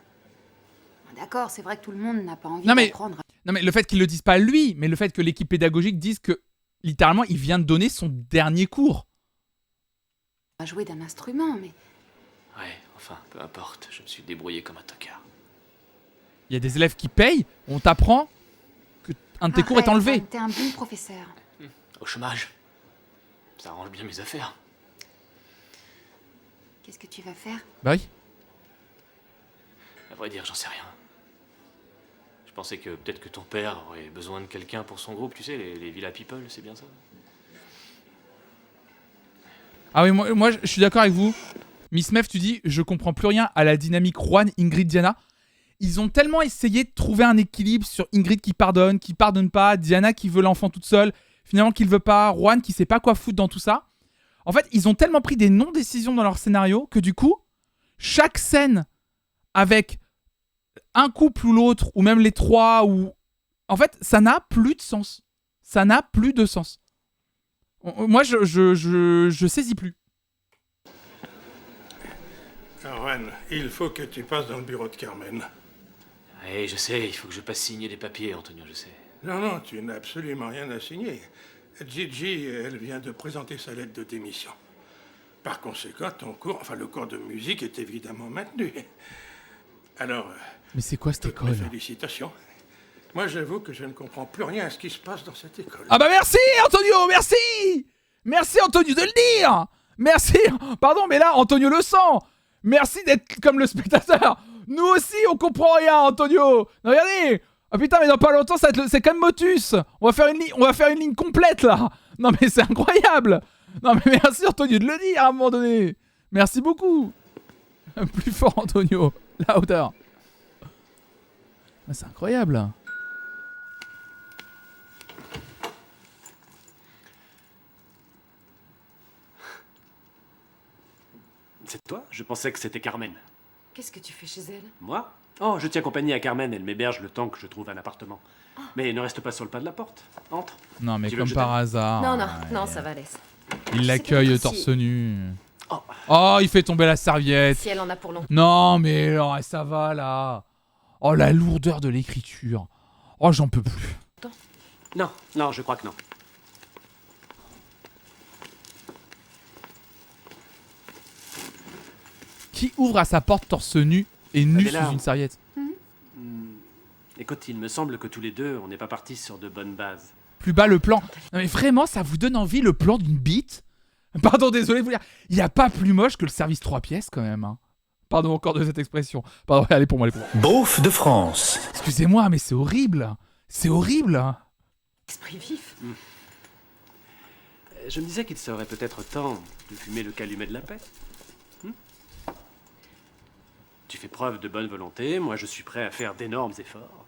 D'accord, c'est vrai que tout le monde n'a pas envie Non d'apprendre. mais le fait qu'ils le disent pas lui, mais le fait que l'équipe pédagogique dise que littéralement il vient de donner son dernier cours. À jouer d'un instrument, mais... Ouais, enfin, peu importe. Je me suis débrouillé comme un tocard. Il y a des élèves qui payent, on t'apprend que un de tes cours est enlevé. Juan, t'es un bon professeur. Au chômage. Ça arrange bien mes affaires. Qu'est-ce que tu vas faire? Bah oui. À vrai dire, j'en sais rien. pensais que peut-être que ton père aurait besoin de quelqu'un pour son groupe, tu sais, les Villa People, c'est bien ça? Ah oui, moi je suis d'accord avec vous. Miss Mev, tu dis, je comprends plus rien à la dynamique Juan, Ingrid, Diana. Ils ont tellement essayé de trouver un équilibre sur Ingrid qui pardonne pas, Diana qui veut l'enfant toute seule, finalement qui le veut pas, Juan qui sait pas quoi foutre dans tout ça. En fait, ils ont tellement pris des non-décisions dans leur scénario que du coup, chaque scène avec un couple ou l'autre, ou même les trois, ou... En fait, ça n'a plus de sens. Ça n'a plus de sens. Moi, je saisis plus. Juan, il faut que tu passes dans le bureau de Carmen. Oui, je sais, il faut que je passe signer des papiers, Antonio, je sais. Non, tu n'as absolument rien à signer. Gigi, elle vient de présenter sa lettre de démission. Par conséquent, ton cours, le cours de musique est évidemment maintenu. Alors... Mais c'est quoi cette école? Félicitations. Moi, j'avoue que je ne comprends plus rien à ce qui se passe dans cette école. Ah bah merci, Antonio, merci! Merci, Antonio, de le dire! Merci! Pardon, mais là, Antonio le sent! Merci d'être comme le spectateur! Nous aussi, on comprend rien, Antonio! Non, regardez! Ah putain, mais dans pas longtemps, c'est comme Motus! On va faire une ligne complète, là! Non, mais c'est incroyable! Non, mais merci, Antonio, de le dire à un moment donné! Merci beaucoup! Plus fort, Antonio! La hauteur! C'est incroyable! C'est toi? Je pensais que c'était Carmen. Qu'est-ce que tu fais chez elle? Moi? Oh, je tiens compagnie à Carmen, elle m'héberge le temps que je trouve un appartement. Mais ne reste pas sur le pas de la porte. Entre. Non, mais Tu veux comme que je par t'aide? hasard. Non, ça va, laisse. Il l'accueille torse nu. Oh, il fait tomber la serviette. Si elle en a pour longtemps. Non, mais oh, ça va là. Oh, la lourdeur de l'écriture. Oh, j'en peux plus. Non, je crois que non. Qui ouvre à sa porte torse nu et nu Adela. sous une serviette? Écoute, il me semble que tous les deux, on n'est pas partis sur de bonnes bases. Plus bas le plan. Non mais vraiment, ça vous donne envie le plan d'une bite? Pardon, désolé de vous dire. Il n'y a pas plus moche que le service 3 pièces quand même. Hein. Pardon encore de cette expression. Pardon, allez pour moi, Beauf de France. Excusez-moi, mais c'est horrible. C'est horrible. Esprit vif. Je me disais qu'il serait peut-être temps de fumer le calumet de la paix. Tu fais preuve de bonne volonté, moi je suis prêt à faire d'énormes efforts.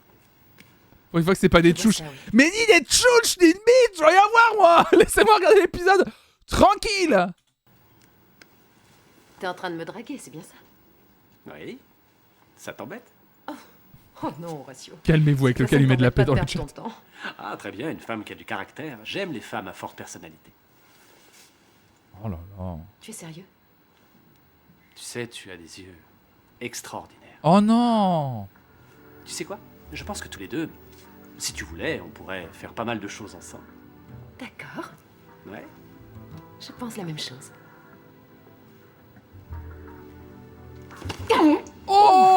Pour une fois que c'est pas des tchouches. Mais ni des tchouches, ni une bite, je veux rien voir moi. Laissez-moi regarder l'épisode tranquille. T'es en train de me draguer, c'est bien ça? Oui. Ça t'embête? Oh non, Horatio. Calmez-vous avec le calumet de la paix dans le chat. Ah, très bien, une femme qui a du caractère. J'aime les femmes à forte personnalité. Oh là là. Tu es sérieux? Tu sais, tu as des yeux extraordinaires. Oh non. Tu sais quoi? Je pense que tous les deux, si tu voulais, on pourrait faire pas mal de choses ensemble. D'accord. Ouais. Je pense la même chose. Oh,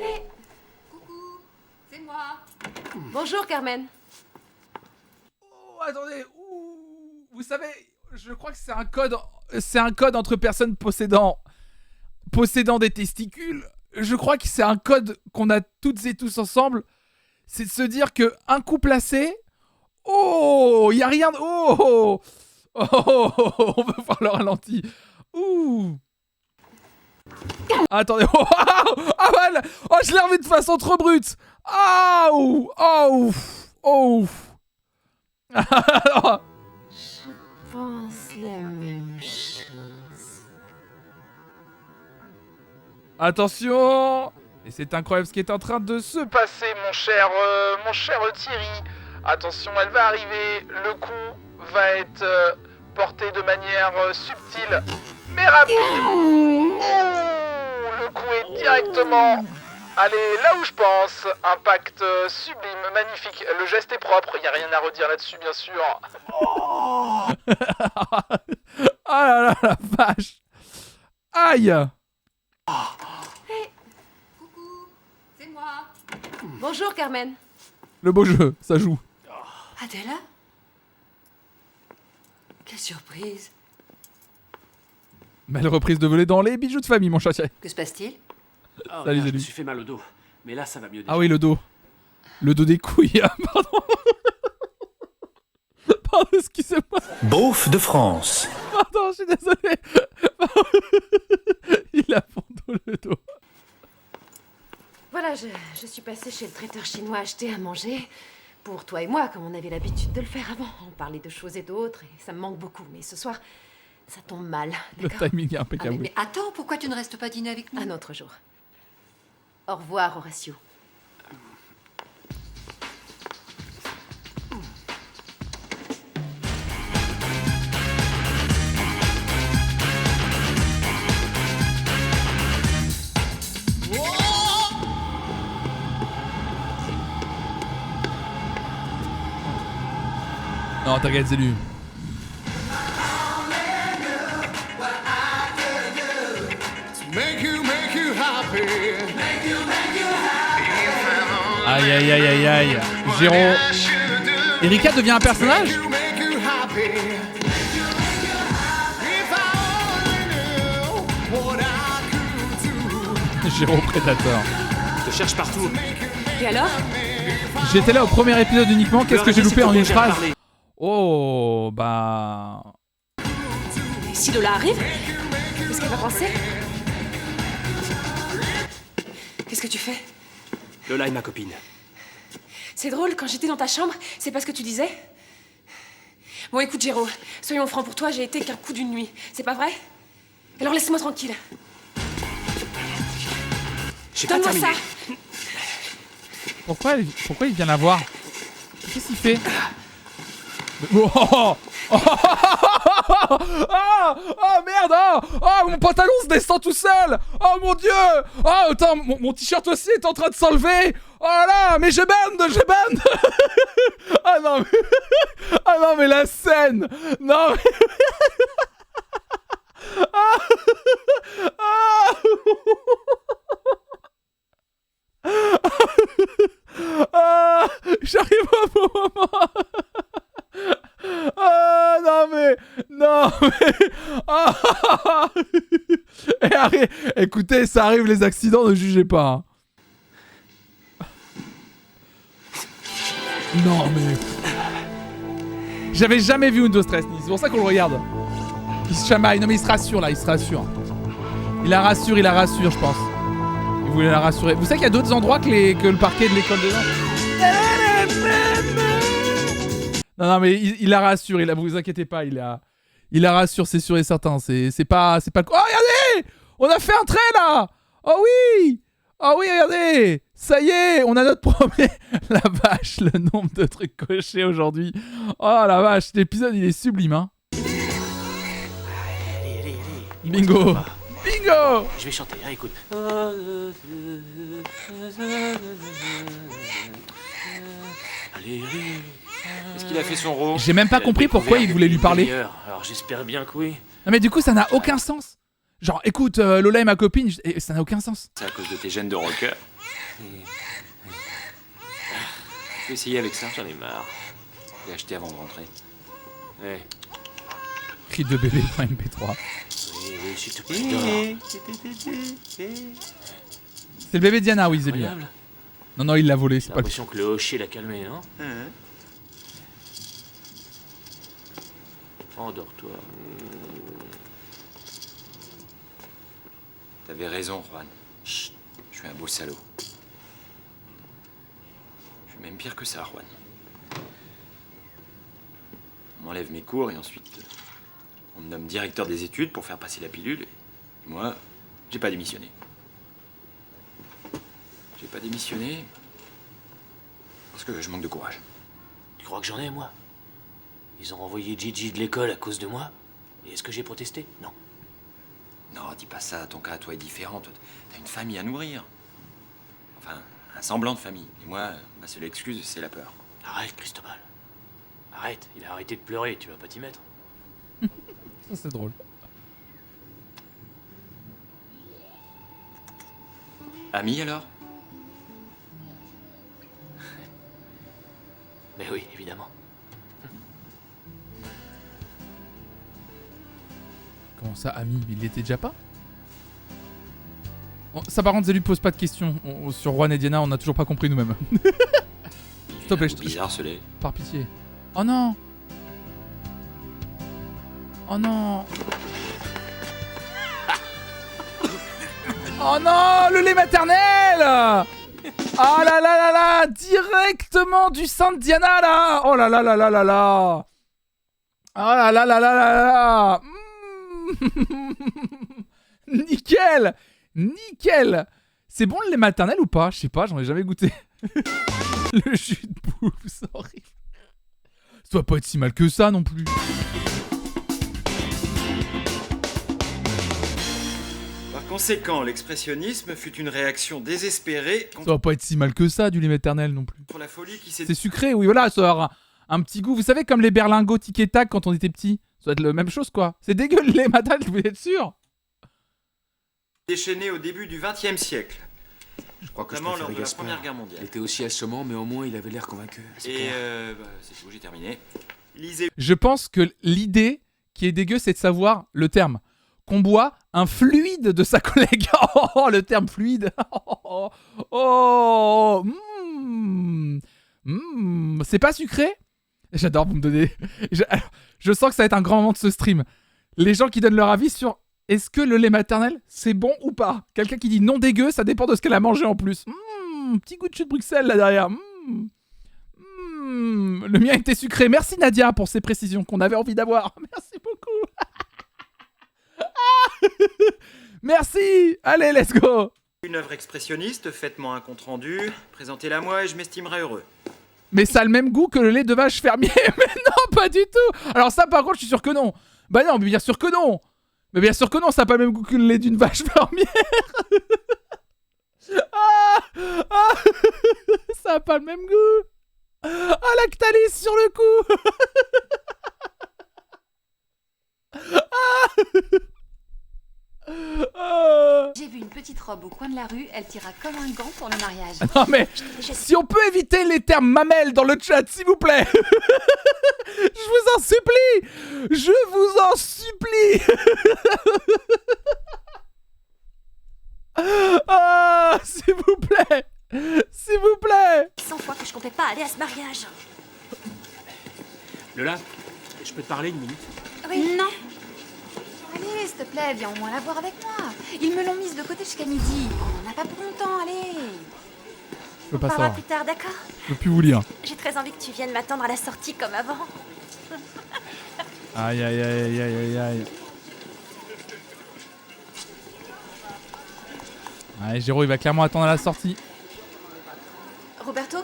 Hey. Coucou, c'est moi. Bonjour, Carmen. Oh, attendez. Ouh. Vous savez, je crois que c'est un code entre personnes possédant des testicules. Je crois que c'est un code qu'on a toutes et tous ensemble. C'est de se dire que un coup placé, oh, il y a rien. Oh, on veut voir le ralenti. Ouh. Attendez. Oh, ah mal. Oh, je l'ai revu de façon trop brute. Ah, oh, oh, oh. Je pense la même chose. Attention. Et c'est incroyable ce qui est en train de se passer, mon cher Thierry. Attention, elle va arriver. Le coup va être porté de manière subtile, mais rapide. Oh, le coup est directement allé là où je pense. Impact sublime, magnifique. Le geste est propre. Il n'y a rien à redire là-dessus, bien sûr. Oh. Ah là là, la vache. Aïe. Hey. Coucou, c'est moi. Bonjour, Carmen. Le beau jeu, ça joue. Adela? Quelle surprise. Belle reprise de voler dans les bijoux de famille, mon chat. Que se passe-t-il? Oh, Salut, je me salut. suis fait mal au dos. Mais là, ça va mieux déjà. Ah oui, le dos. Le dos des couilles, pardon. Pardon, excusez-moi. Beauf de France. Pardon, je suis désolé. Il a fondé le dos. Voilà, je suis passée chez le traiteur chinois acheter à manger. Pour toi et moi, comme on avait l'habitude de le faire avant. On parlait de choses et d'autres, et ça me manque beaucoup. Mais ce soir, ça tombe mal, Le d'accord? timing est impeccable. mais attends, pourquoi tu ne restes pas dîner avec nous? Un autre jour. Au revoir, Horatio. Non, t'inquiète, c'est lui. Aïe aïe aïe aïe aïe. Géro. Erika devient un personnage? Géro Predator. Je te cherche partout. Et alors? J'étais là au premier épisode uniquement, qu'est-ce que j'ai loupé en une phrase? parler. Oh, bah... Et si Lola arrive, qu'est-ce qu'elle va penser? Qu'est-ce que tu fais? Lola est ma copine. C'est drôle, quand j'étais dans ta chambre, c'est pas ce que tu disais? Bon, écoute, Géro, soyons francs, pour toi, j'ai été qu'un coup d'une nuit. C'est pas vrai? Alors laisse-moi tranquille. J'ai pas Donne-moi terminé. ça! Pourquoi il vient la voir? Qu'est-ce qu'il fait? Oh, oh, oh, oh merde! Oh, mon pantalon se descend tout seul! Oh mon dieu! Oh attends, mon t-shirt aussi est en train de s'enlever! Oh là! Mais je bande! Ah non mais... Ah non mais la scène! Non mais... Ah, j'arrive au bon moment. Ah non mais ah. Et arrête, écoutez, ça arrive les accidents, ne jugez pas. Non mais j'avais jamais vu Windows 13, c'est pour ça qu'on le regarde. Il se chamaille, non mais il se rassure là, il se rassure. Il la rassure, je pense. Il voulait la rassurer. Vous savez qu'il y a d'autres endroits que le parquet de l'école des gens. Non mais il la rassure, vous inquiétez pas, il la rassure, c'est sûr et certain. C'est pas. Oh regardez, on a fait un trait là. Oh oui, regardez, ça y est, on a notre premier. La vache, le nombre de trucs cochés aujourd'hui. Oh la vache, cet épisode il est sublime hein. Allez. Bingo. Bingo! Je vais chanter, hein, écoute. Allez. Est-ce qu'il a fait son rôle? J'ai même pas compris pourquoi il voulait lui parler. Alors j'espère bien que oui. Non mais du coup ça n'a aucun sens. Genre écoute, Lola est ma copine, et ça n'a aucun sens. C'est à cause de tes gènes de rocker. Tu peux essayer avec ça? J'en ai marre. Je l'ai acheté avant de rentrer. Ouais. Cri de bébé dans MP3. Oui, s'il te plaît, dors. C'est le bébé Diana, oui, c'est lui. Non, il l'a volé, c'est J'ai pas le... l'impression que le hocher l'a calmé, non? Endors-toi. T'avais raison, Juan. Chut, je suis un beau salaud. Je suis même pire que ça, Juan. On m'enlève mes cours et ensuite... on me nomme directeur des études pour faire passer la pilule. Et moi, j'ai pas démissionné. J'ai pas démissionné parce que je manque de courage. Tu crois que j'en ai, moi? Ils ont renvoyé Gigi de l'école à cause de moi? Et est-ce que j'ai protesté? Non. Non, dis pas ça, ton cas à toi est différent. Toi, t'as une famille à nourrir. Enfin, un semblant de famille. Et moi, ma seule excuse, c'est la peur. Arrête, Cristobal. Arrête, il a arrêté de pleurer, tu vas pas t'y mettre. Ça, c'est drôle. Ami, alors? Mais oui, évidemment. Comment ça, ami? Il l'était déjà pas? Ça par contre, Zélu pose pas de questions. Sur Juan et Diana, on a toujours pas compris nous-mêmes. S'il te plaît, je Bizarre, ce lait. Par pitié. Oh non. Oh non. Oh non, le lait maternel. Ah là là là là, directement du sein de Diana là. Oh là là là là là là. Oh là là là là là là. Nickel. Nickel. C'est bon le lait maternel ou pas? Je sais pas, j'en ai jamais goûté. Le jus de bouffe, c'est horrible. Ça doit pas être si mal que ça non plus. Par conséquent, l'expressionnisme fut une réaction désespérée Ça doit pas être si mal que ça du lait maternel non plus. contre la folie qui s'est C'est sucré, oui voilà, ça doit avoir un petit goût. Vous savez comme les berlingots tic et tac quand on était petit. Ça doit être la même chose quoi. C'est dégueu le lait maternel, vous êtes sûr? déchaînée au début du XXe siècle. Je crois que je Notamment préfère lors de la Gaspard. Première Guerre mondiale. Il était aussi assommant, mais au moins il avait l'air convaincu. Et c'est tout, j'ai terminé. Lisez. Je pense que l'idée qui est dégueu, c'est de savoir le terme. Qu'on boit un fluide de sa collègue. Oh, le terme fluide. Oh, oh, c'est pas sucré? J'adore, vous me donnez. Je sens que ça va être un grand moment de ce stream. Les gens qui donnent leur avis sur est-ce que le lait maternel, c'est bon ou pas? Quelqu'un qui dit non dégueu, ça dépend de ce qu'elle a mangé en plus. Petit goût de jus de Bruxelles là derrière. Le mien était sucré. Merci Nadia pour ces précisions qu'on avait envie d'avoir. Merci beaucoup. Merci. Allez, let's go. Une œuvre expressionniste, faites-moi un compte-rendu, présentez-la moi et je m'estimerai heureux. Mais ça a le même goût que le lait de vache fermier. Mais non, pas du tout. Alors ça, par contre, je suis sûr que non. Bah non, mais bien sûr que non. Mais bien sûr que non, ça n'a pas le même goût que le lait d'une vache fermière. Ça n'a pas le même goût. Ah, Lactalis sur le coup. J'ai vu une petite robe au coin de la rue, elle tira comme un gant pour le mariage. Non mais, si on peut éviter les termes mamelles dans le chat, s'il vous plaît. Je vous en supplie. Je vous en supplie. Ah, s'il vous plaît. S'il vous plaît. 100 fois que je comptais pas aller à ce mariage. Lola, je peux te parler une minute? Oui. Non. Allez, s'il te plaît, viens au moins la voir avec moi. Ils me l'ont mise de côté jusqu'à midi. On n'en a pas pour longtemps, allez. Je peux pas On parlera savoir. plus tard, d'accord? Je peux plus vous lire. J'ai très envie que tu viennes m'attendre à la sortie comme avant. Aïe aïe aïe aïe aïe aïe. Allez, Géraud, il va clairement attendre à la sortie. Roberto?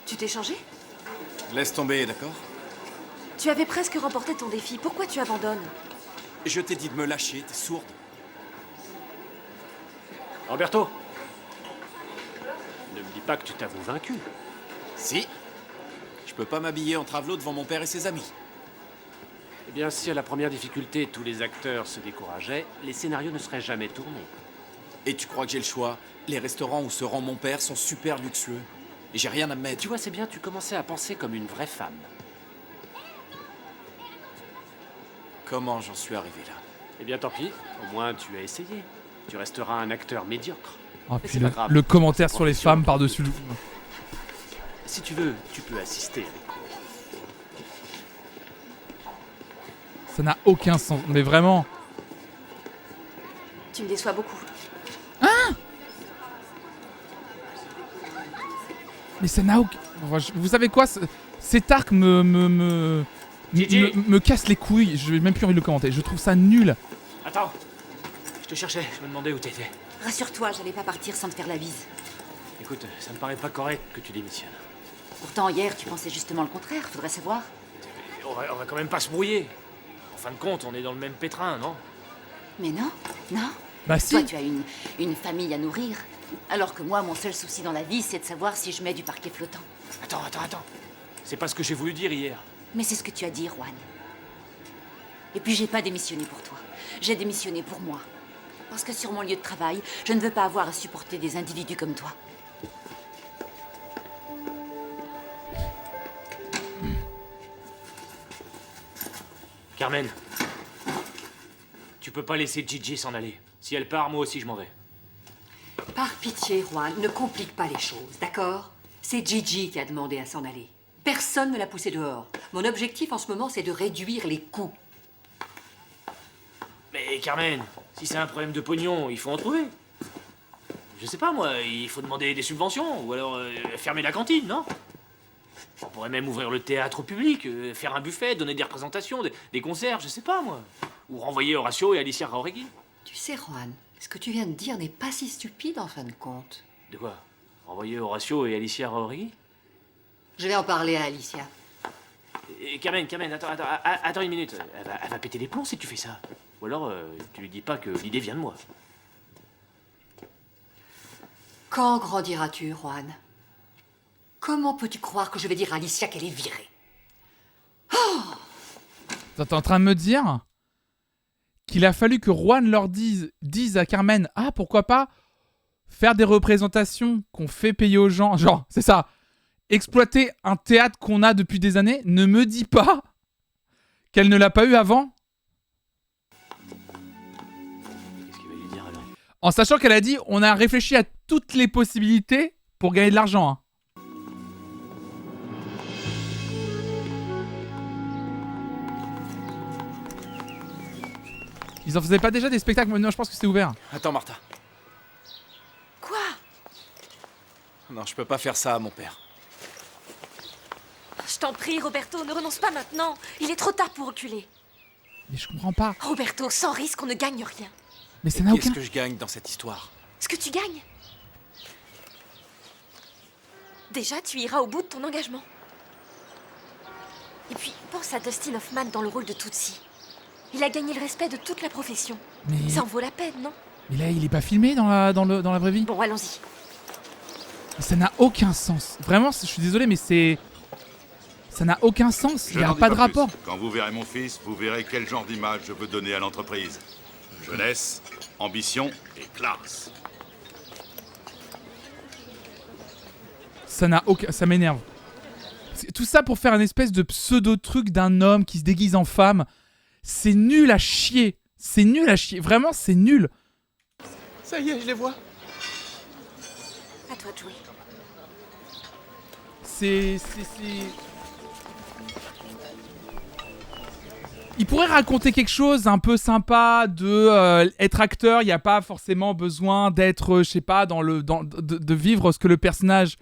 Tu t'es changé? Laisse tomber, d'accord? Tu avais presque remporté ton défi. Pourquoi tu abandonnes? Je t'ai dit de me lâcher, t'es sourde. Roberto, ne me dis pas que tu t'avoues vaincu. Si. Je peux pas m'habiller en travelot devant mon père et ses amis. Eh bien, si à la première difficulté, tous les acteurs se décourageaient, les scénarios ne seraient jamais tournés. Et tu crois que j'ai le choix? Les restaurants où se rend mon père sont super luxueux. Et j'ai rien à me mettre. Tu vois, c'est bien, tu commençais à penser comme une vraie femme. Comment j'en suis arrivé là? Eh bien, tant pis, au moins tu as essayé. Tu resteras un acteur médiocre. Oh, Mais puis c'est le, pas grave. le commentaire sur les Profession. femmes par-dessus le... Si tu veux, tu peux assister avec moi. Ça n'a aucun sens, mais vraiment. Tu me déçois beaucoup. Mais ça n'a aucun... Enfin, vous savez quoi? Cet arc me casse les couilles. Je n'ai même plus envie de le commenter. Je trouve ça nul. Attends, je te cherchais, je me demandais où t'étais. Rassure-toi, j'allais pas partir sans te faire la bise. Écoute, ça me paraît pas correct que tu démissionnes. Pourtant, hier, tu pensais justement le contraire, faudrait savoir. On va quand même pas se brouiller. En fin de compte, on est dans le même pétrin, non? Mais non, non. Bah si. Toi, tu as une famille à nourrir. Alors que moi, mon seul souci dans la vie, c'est de savoir si je mets du parquet flottant. Attends. C'est pas ce que j'ai voulu dire hier. Mais c'est ce que tu as dit, Juan. Et puis, j'ai pas démissionné pour toi. J'ai démissionné pour moi. Parce que sur mon lieu de travail, je ne veux pas avoir à supporter des individus comme toi. Carmen, tu peux pas laisser Gigi s'en aller. Si elle part, moi aussi je m'en vais. Par pitié, Juan, ne complique pas les choses, d'accord? C'est Gigi qui a demandé à s'en aller. Personne ne l'a poussé dehors. Mon objectif en ce moment, c'est de réduire les coûts. Mais Carmen, si c'est un problème de pognon, il faut en trouver. Je sais pas moi, il faut demander des subventions, ou alors fermer la cantine, non? On pourrait même ouvrir le théâtre au public, faire un buffet, donner des représentations, des concerts, je sais pas moi. Ou renvoyer Horacio et Alicia Jauregui. Tu sais, Juan, ce que tu viens de dire n'est pas si stupide en fin de compte. De quoi? Renvoyer Horacio et Alicia Jauregui? Je vais en parler à Alicia. Carmen, attends une minute. Elle va péter les plombs si tu fais ça. Ou alors, tu lui dis pas que l'idée vient de moi. Quand grandiras-tu, Juan? Comment peux-tu croire que je vais dire à Alicia qu'elle est virée? T'es en train de me dire qu'il a fallu que Juan leur dise à Carmen, ah pourquoi pas faire des représentations qu'on fait payer aux gens, genre c'est ça, exploiter un théâtre qu'on a depuis des années. Ne me dis pas qu'elle ne l'a pas eu avant. Qu'est-ce qu'il va lui dire alors? En sachant qu'elle a dit, on a réfléchi à toutes les possibilités pour gagner de l'argent. Hein. Ils en faisaient pas déjà des spectacles? Maintenant, je pense que c'est ouvert. Attends, Martha. Quoi? Non, je peux pas faire ça à mon père. Je t'en prie, Roberto, ne renonce pas maintenant. Il est trop tard pour reculer. Mais je comprends pas. Roberto, sans risque, on ne gagne rien. Mais ça n'a aucun... Qu'est-ce que je gagne dans cette histoire? Ce que tu gagnes? Déjà, tu iras au bout de ton engagement. Et puis, pense à Dustin Hoffman dans le rôle de Tootsie. Il a gagné le respect de toute la profession. Mais... Ça en vaut la peine, non? Mais là, il est pas filmé dans la vraie vie? Bon, allons-y. Ça n'a aucun sens. Vraiment, je suis désolé, mais c'est... Ça n'a aucun sens. Il n'y a pas de rapport. Quand vous verrez mon fils, vous verrez quel genre d'image je veux donner à l'entreprise. Jeunesse, ambition et classe. Ça n'a aucun... Ça m'énerve. Tout ça pour faire une espèce de pseudo-truc d'un homme qui se déguise en femme. C'est nul à chier. C'est nul à chier. Vraiment, c'est nul. Ça y est, je les vois. À toi de jouer. C'est... Il pourrait raconter quelque chose un peu sympa de être acteur. Il n'y a pas forcément besoin d'être, je sais pas, de vivre ce que le personnage...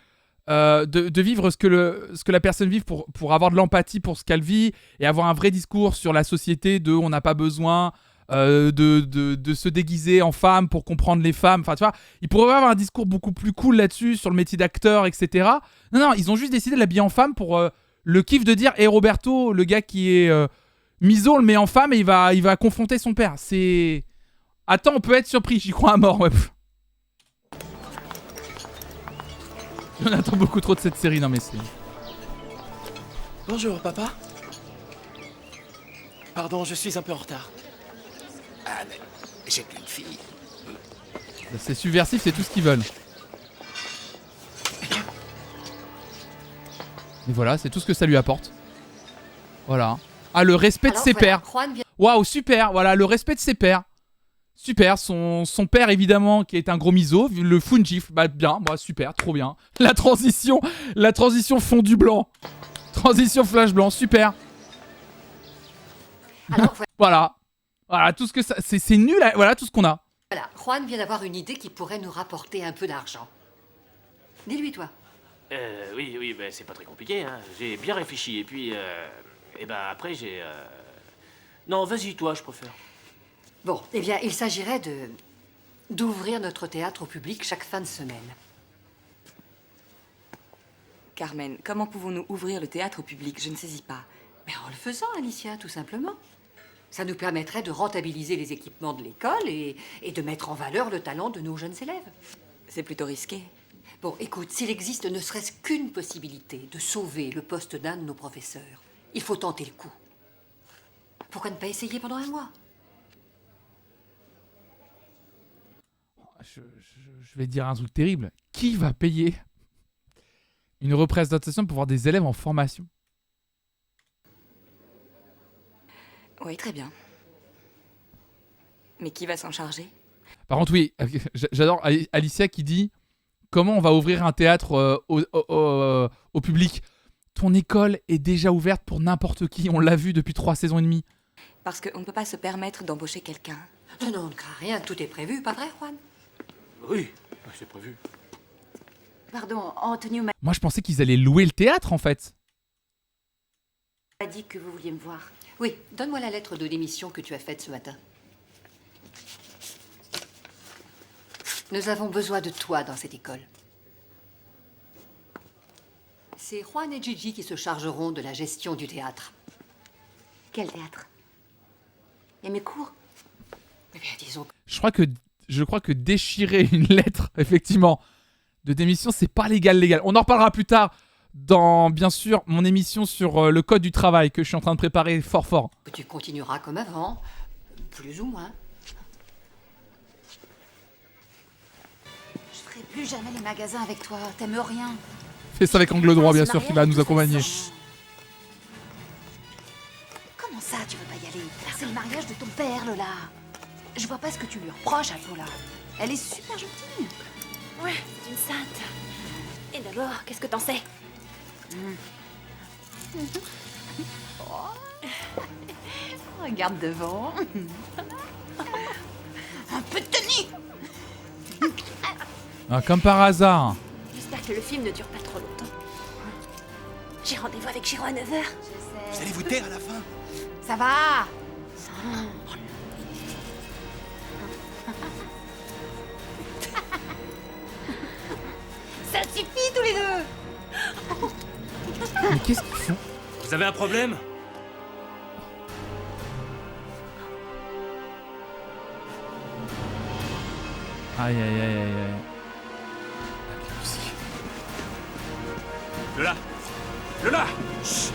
de vivre ce que la personne vit pour avoir de l'empathie pour ce qu'elle vit et avoir un vrai discours sur la société de on n'a pas besoin de se déguiser en femme pour comprendre les femmes. Enfin, tu vois, il pourrait avoir un discours beaucoup plus cool là-dessus sur le métier d'acteur, etc. Non, ils ont juste décidé de l'habiller en femme pour le kiff de dire hey, Roberto, le gars qui est miso, on le met en femme et il va confronter son père. C'est... Attends, on peut être surpris, j'y crois à mort, ouais. On attend beaucoup trop de cette série, non mais c'est... Bonjour, papa. Pardon, je suis un peu en retard. Ah, mais j'ai qu'une fille. C'est subversif, c'est tout ce qu'ils veulent. Mais voilà, c'est tout ce que ça lui apporte. Voilà. Ah, le respect de ses pères. Waouh, super. Voilà, le respect de ses pères. Super, son père évidemment qui est un gros miso, le Funjif, bah bien, bah super, trop bien. La transition fondu blanc. Transition flash blanc, super. Alors, voilà, tout ce que ça, c'est nul, voilà tout ce qu'on a. Voilà, Juan vient d'avoir une idée qui pourrait nous rapporter un peu d'argent. Dis-lui, toi. Oui, bah, c'est pas très compliqué, hein. J'ai bien réfléchi, et puis, et ben après j'ai... Non, vas-y, toi, je préfère. Bon, eh bien, il s'agirait d'ouvrir notre théâtre au public chaque fin de semaine. Carmen, comment pouvons-nous ouvrir le théâtre au public? Je ne saisis pas. Mais en le faisant, Alicia, tout simplement. Ça nous permettrait de rentabiliser les équipements de l'école et de mettre en valeur le talent de nos jeunes élèves. C'est plutôt risqué. Bon, écoute, s'il existe ne serait-ce qu'une possibilité de sauver le poste d'un de nos professeurs, il faut tenter le coup. Pourquoi ne pas essayer pendant un mois? Je vais te dire un truc terrible. Qui va payer une représentation pour voir des élèves en formation? Oui, très bien. Mais qui va s'en charger? Par contre, oui, j'adore Alicia qui dit comment on va ouvrir un théâtre au public. Ton école est déjà ouverte pour n'importe qui. On l'a vu depuis 3 saisons et demie. Parce qu'on ne peut pas se permettre d'embaucher quelqu'un. Non, on ne craint rien, tout est prévu, pas vrai, Juan? Oui, c'est prévu. Pardon, Antonio m'a Moi, je pensais qu'ils allaient louer le théâtre, en fait. dit que vous vouliez me voir. Oui, donne-moi la lettre de démission que tu as faite ce matin. Nous avons besoin de toi dans cette école. C'est Juan et Gigi qui se chargeront de la gestion du théâtre. Quel théâtre? Et mes cours? Eh bien, disons... Je crois que déchirer une lettre, effectivement, de démission, c'est pas légal. On en reparlera plus tard dans, bien sûr, mon émission sur le code du travail que je suis en train de préparer fort. Tu continueras comme avant, plus ou moins. Je ferai plus jamais les magasins avec toi. T'aimes rien. Fais ça avec Angle Droit, bien sûr, qui va nous accompagner. Comment ça, tu veux pas y aller? C'est le mariage de ton père, Lola. Je vois pas ce que tu lui reproches à Lola. Elle est super gentille. Ouais, c'est une sainte. Et d'abord, qu'est-ce que t'en sais? Regarde devant. Un peu de tenue. Ah, comme par hasard. J'espère que le film ne dure pas trop longtemps. J'ai rendez-vous avec Giro à 9h. Vous allez vous taire à la fin. Ça va. Ça suffit tous les deux. Mais qu'est-ce qu'ils font? Vous avez un problème? Aïe. Lola! Chut,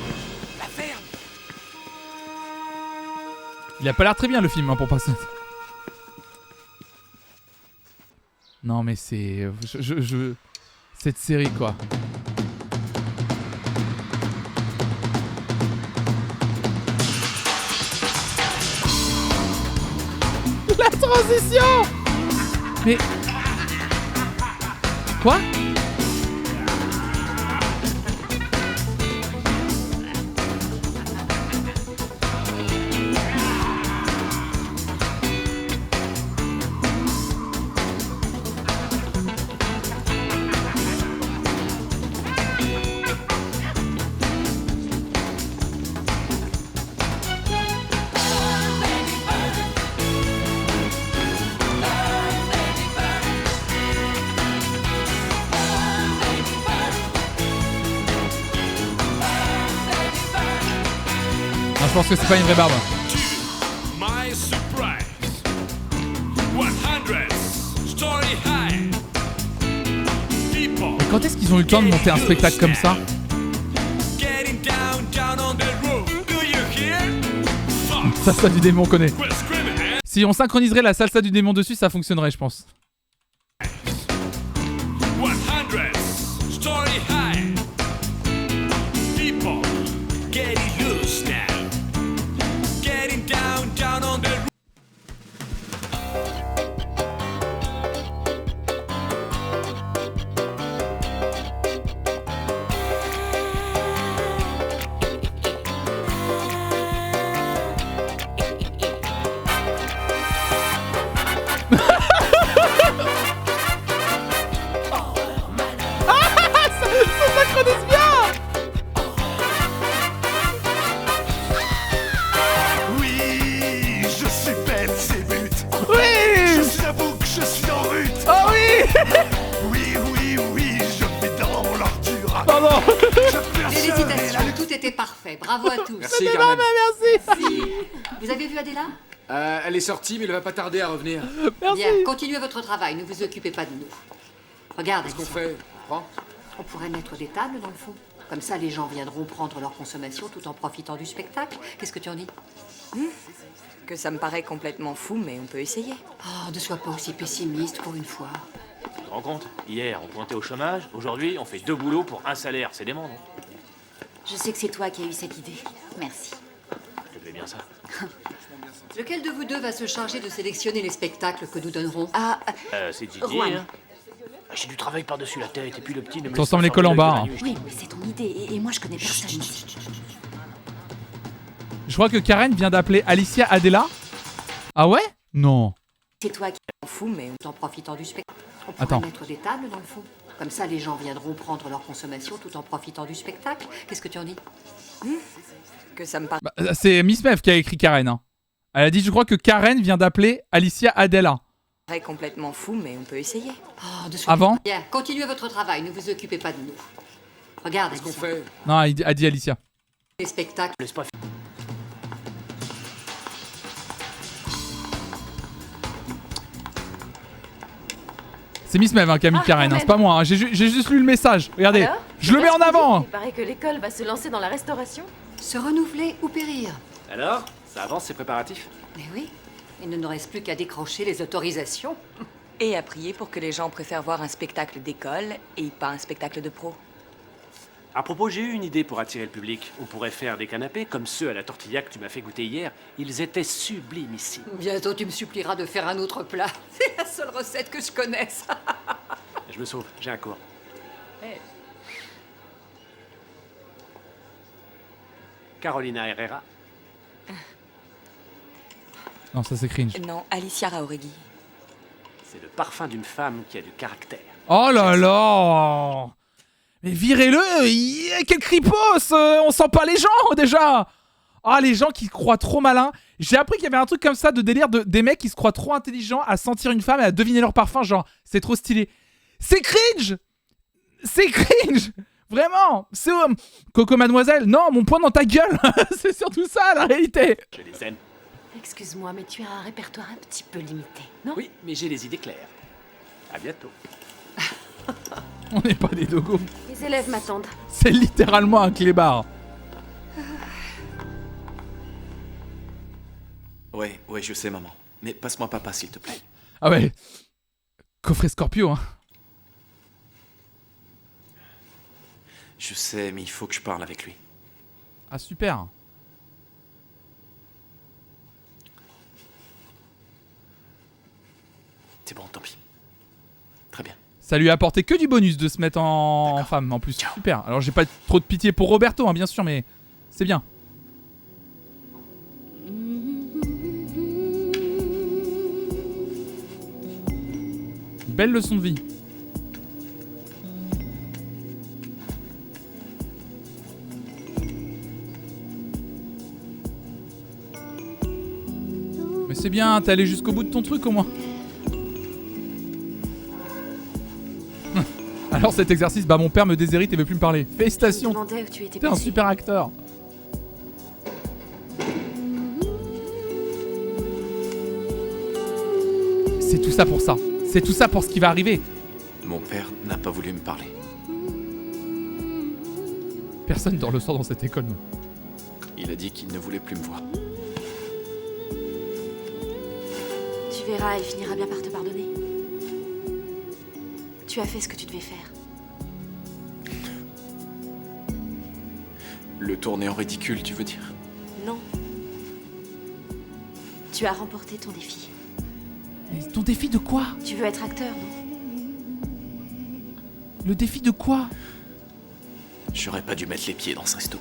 la ferme. Il a pas l'air très bien, le film, hein, pour passer. Non, mais c'est... Cette série, quoi. La transition! Mais... Quoi? Je pense que c'est pas une vraie barbe. My surprise. 100 story high. People. Mais quand est-ce qu'ils ont eu le temps de monter un spectacle comme ça? Getting down on the roof. Do you hear? Salsa du démon, on connaît. Si on synchroniserait la salsa du démon dessus, ça fonctionnerait, je pense. 100 story high. People. Getting loose now. Getting down on the roof. Ça synchronise bien! Oui, je suis Belzébuth. Oui! Je suis à vous que je suis en rut. Oh oui! Oui, je vis dans l'ordure. Pardon! Félicitations, tout était parfait. Bravo à tous. Merci, Carmen. Merci! Vous avez vu Adela? Elle est sortie, mais elle va pas tarder à revenir. Merci! Bien, continuez votre travail, ne vous occupez pas de nous. Regarde, Qu'est-ce qu'on Alison. fait? Prends. On pourrait mettre des tables dans le fond. Comme ça, les gens viendront prendre leur consommation tout en profitant du spectacle. Qu'est-ce que tu en dis? Que ça me paraît complètement fou, mais on peut essayer. Oh, ne sois pas aussi pessimiste pour une fois. Tu te rends compte? Hier, on pointait au chômage. Aujourd'hui, on fait 2 boulots pour un salaire. C'est dément, non? Je sais que c'est toi qui as eu cette idée. Merci. Je te plais bien ça. Lequel de vous deux va se charger de sélectionner les spectacles que nous donnerons? C'est Gigi, Juan. hein. J'ai du travail par-dessus la tête, et puis le petit ne me laisse Transforme pas l'école en sortir bar, de la hein. nuit. Oui, mais c'est ton idée, et moi je connais personne. Je crois que Karen vient d'appeler Alicia Adela. Ah ouais? Non. C'est toi qui t'en fous, mais en profitant du spectacle. On pourrait Attends. mettre des tables dans le fond. Comme ça, les gens viendront prendre leur consommation tout en profitant du spectacle. Qu'est-ce que tu en dis? Que ça me parle. Bah, c'est Miss Mev qui a écrit Karen. Hein. Elle a dit, je crois que Karen vient d'appeler Alicia Adela. C'est complètement fou, mais on peut essayer. Oh, Avant? Bien, continuez votre travail, ne vous occupez pas de nous. Regarde, Qu'est-ce qu'on fait? Non, elle a dit Alicia. Les spectacles. Laisse pas. C'est Miss Mev hein, qui a mis Karen, hein, c'est pas moi. Hein. J'ai juste lu le message. Regardez, Alors, je le mets en avant. Il paraît que l'école va se lancer dans la restauration. Se renouveler ou périr. Alors, ça avance ces préparatifs? Mais oui, il ne nous reste plus qu'à décrocher les autorisations. Et à prier pour que les gens préfèrent voir un spectacle d'école et pas un spectacle de pro. À propos, j'ai eu une idée pour attirer le public. On pourrait faire des canapés comme ceux à la tortilla que tu m'as fait goûter hier. Ils étaient sublimissimes. Bientôt, tu me supplieras de faire un autre plat. C'est la seule recette que je connaisse. Je me sauve, j'ai un cours. Carolina Herrera. Non, ça c'est cringe. Non, Alicia Raoregui. C'est le parfum d'une femme qui a du caractère. Oh là là. Mais virez-le. Quel cripos. On sent pas les gens déjà. Ah, les gens qui se croient trop malins. J'ai appris qu'il y avait un truc comme ça de délire des mecs qui se croient trop intelligents à sentir une femme et à deviner leur parfum. Genre, c'est trop stylé. C'est cringe. C'est cringe. Vraiment. C'est Coco Mademoiselle. Non, mon poing dans ta gueule. C'est surtout ça la réalité. Je les aime. Excuse-moi, mais tu as un répertoire un petit peu limité, non? Oui, mais j'ai les idées claires. À bientôt. On n'est pas des dogos. Les élèves m'attendent. C'est littéralement un clébard. Ouais, je sais, maman. Mais passe-moi papa, s'il te plaît. Ah ouais. Coffret Scorpio, hein. Je sais, mais il faut que je parle avec lui. Ah super. C'est bon, tant pis. Très bien. Ça lui a apporté que du bonus de se mettre en femme en plus. Super. Alors j'ai pas trop de pitié pour Roberto, hein, bien sûr, mais c'est bien. Belle leçon de vie. Mais c'est bien, t'es allé jusqu'au bout de ton truc au moins. Alors cet exercice, bah mon père me déshérite et veut plus me parler. Félicitations. Je me demandais où tu étais T'es un passé. super acteur. C'est tout ça pour ça. C'est tout ça pour ce qui va arriver. Mon père n'a pas voulu me parler. Personne dort le soir dans cette école, non. Il a dit qu'il ne voulait plus me voir. Tu verras, il finira bien par te pardonner. Tu as fait ce que tu devais faire. Le tourner en ridicule, tu veux dire? Non. Tu as remporté ton défi. Mais ton défi de quoi? Tu veux être acteur, non? Le défi de quoi? J'aurais pas dû mettre les pieds dans ce resto.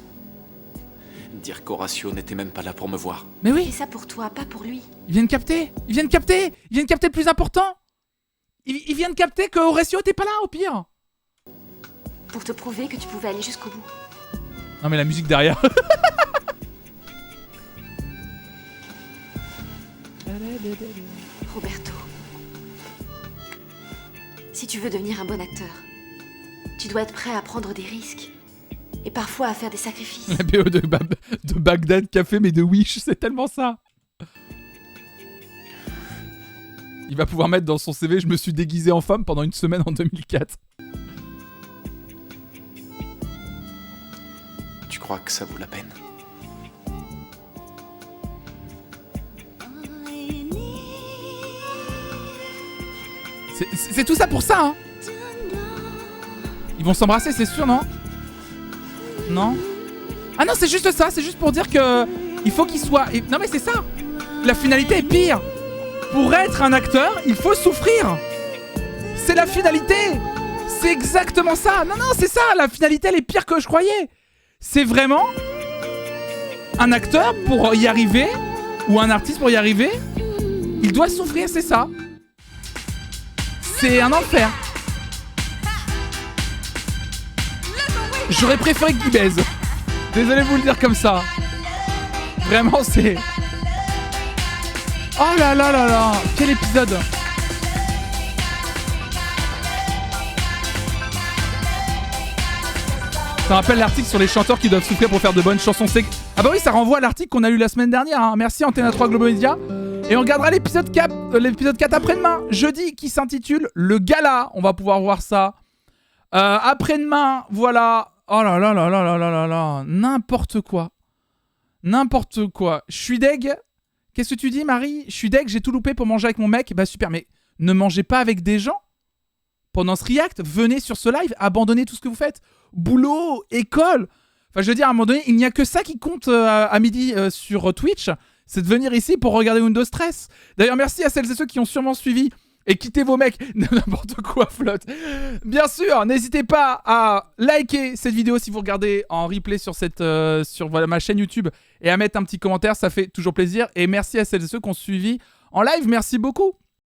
Dire qu'Horatio n'était même pas là pour me voir. Mais oui. Fais ça pour toi, pas pour lui. Ils viennent capter. Ils viennent capter. Ils viennent capter le plus important. Ils viennent capter que Horatio t'es pas là, au pire. Pour te prouver que tu pouvais aller jusqu'au bout. Non mais la musique derrière. Roberto, si tu veux devenir un bon acteur, tu dois être prêt à prendre des risques. Et parfois à faire des sacrifices. La BO de Bagdad Café mais de Wish, c'est tellement ça. Il va pouvoir mettre dans son CV, je me suis déguisé en femme pendant une semaine en 2004. Tu crois que ça vaut la peine? C'est tout ça pour ça, hein. Ils vont s'embrasser, c'est sûr, non? Non? Ah non, c'est juste ça, c'est juste pour dire que Il faut qu'il soit... Non mais c'est ça. La finalité est pire. Pour être un acteur, il faut souffrir. C'est la finalité. C'est exactement ça. Non, c'est ça. La finalité, elle est pire que je croyais. C'est vraiment... Un acteur, pour y arriver, ou un artiste pour y arriver, il doit souffrir, c'est ça. C'est un enfer. J'aurais préféré qu'il baise. Désolé de vous le dire comme ça. Vraiment, c'est... Oh là là là là. Quel épisode. Ça rappelle l'article sur les chanteurs qui doivent souffrir pour faire de bonnes chansons. Ah bah oui, ça renvoie à l'article qu'on a lu la semaine dernière. Hein. Merci Antenne 3 Globomédia. Et on regardera l'épisode 4 après-demain, jeudi, qui s'intitule Le Gala. On va pouvoir voir ça. Après-demain, voilà. Oh là là là là là là là là. N'importe quoi. N'importe quoi. Je suis deg. Qu'est-ce que tu dis, Marie? Je suis deg, j'ai tout loupé pour manger avec mon mec. Bah super, mais ne mangez pas avec des gens. Pendant ce react, venez sur ce live, abandonnez tout ce que vous faites. Boulot, école. Enfin, je veux dire, à un moment donné, il n'y a que ça qui compte à midi sur Twitch. C'est de venir ici pour regarder Windows Stress. D'ailleurs, merci à celles et ceux qui ont sûrement suivi. Et quittez vos mecs. N'importe quoi, flotte. Bien sûr, n'hésitez pas à liker cette vidéo si vous regardez en replay sur voilà, ma chaîne YouTube. Et à mettre un petit commentaire, ça fait toujours plaisir. Et merci à celles et ceux qui ont suivi en live. Merci beaucoup.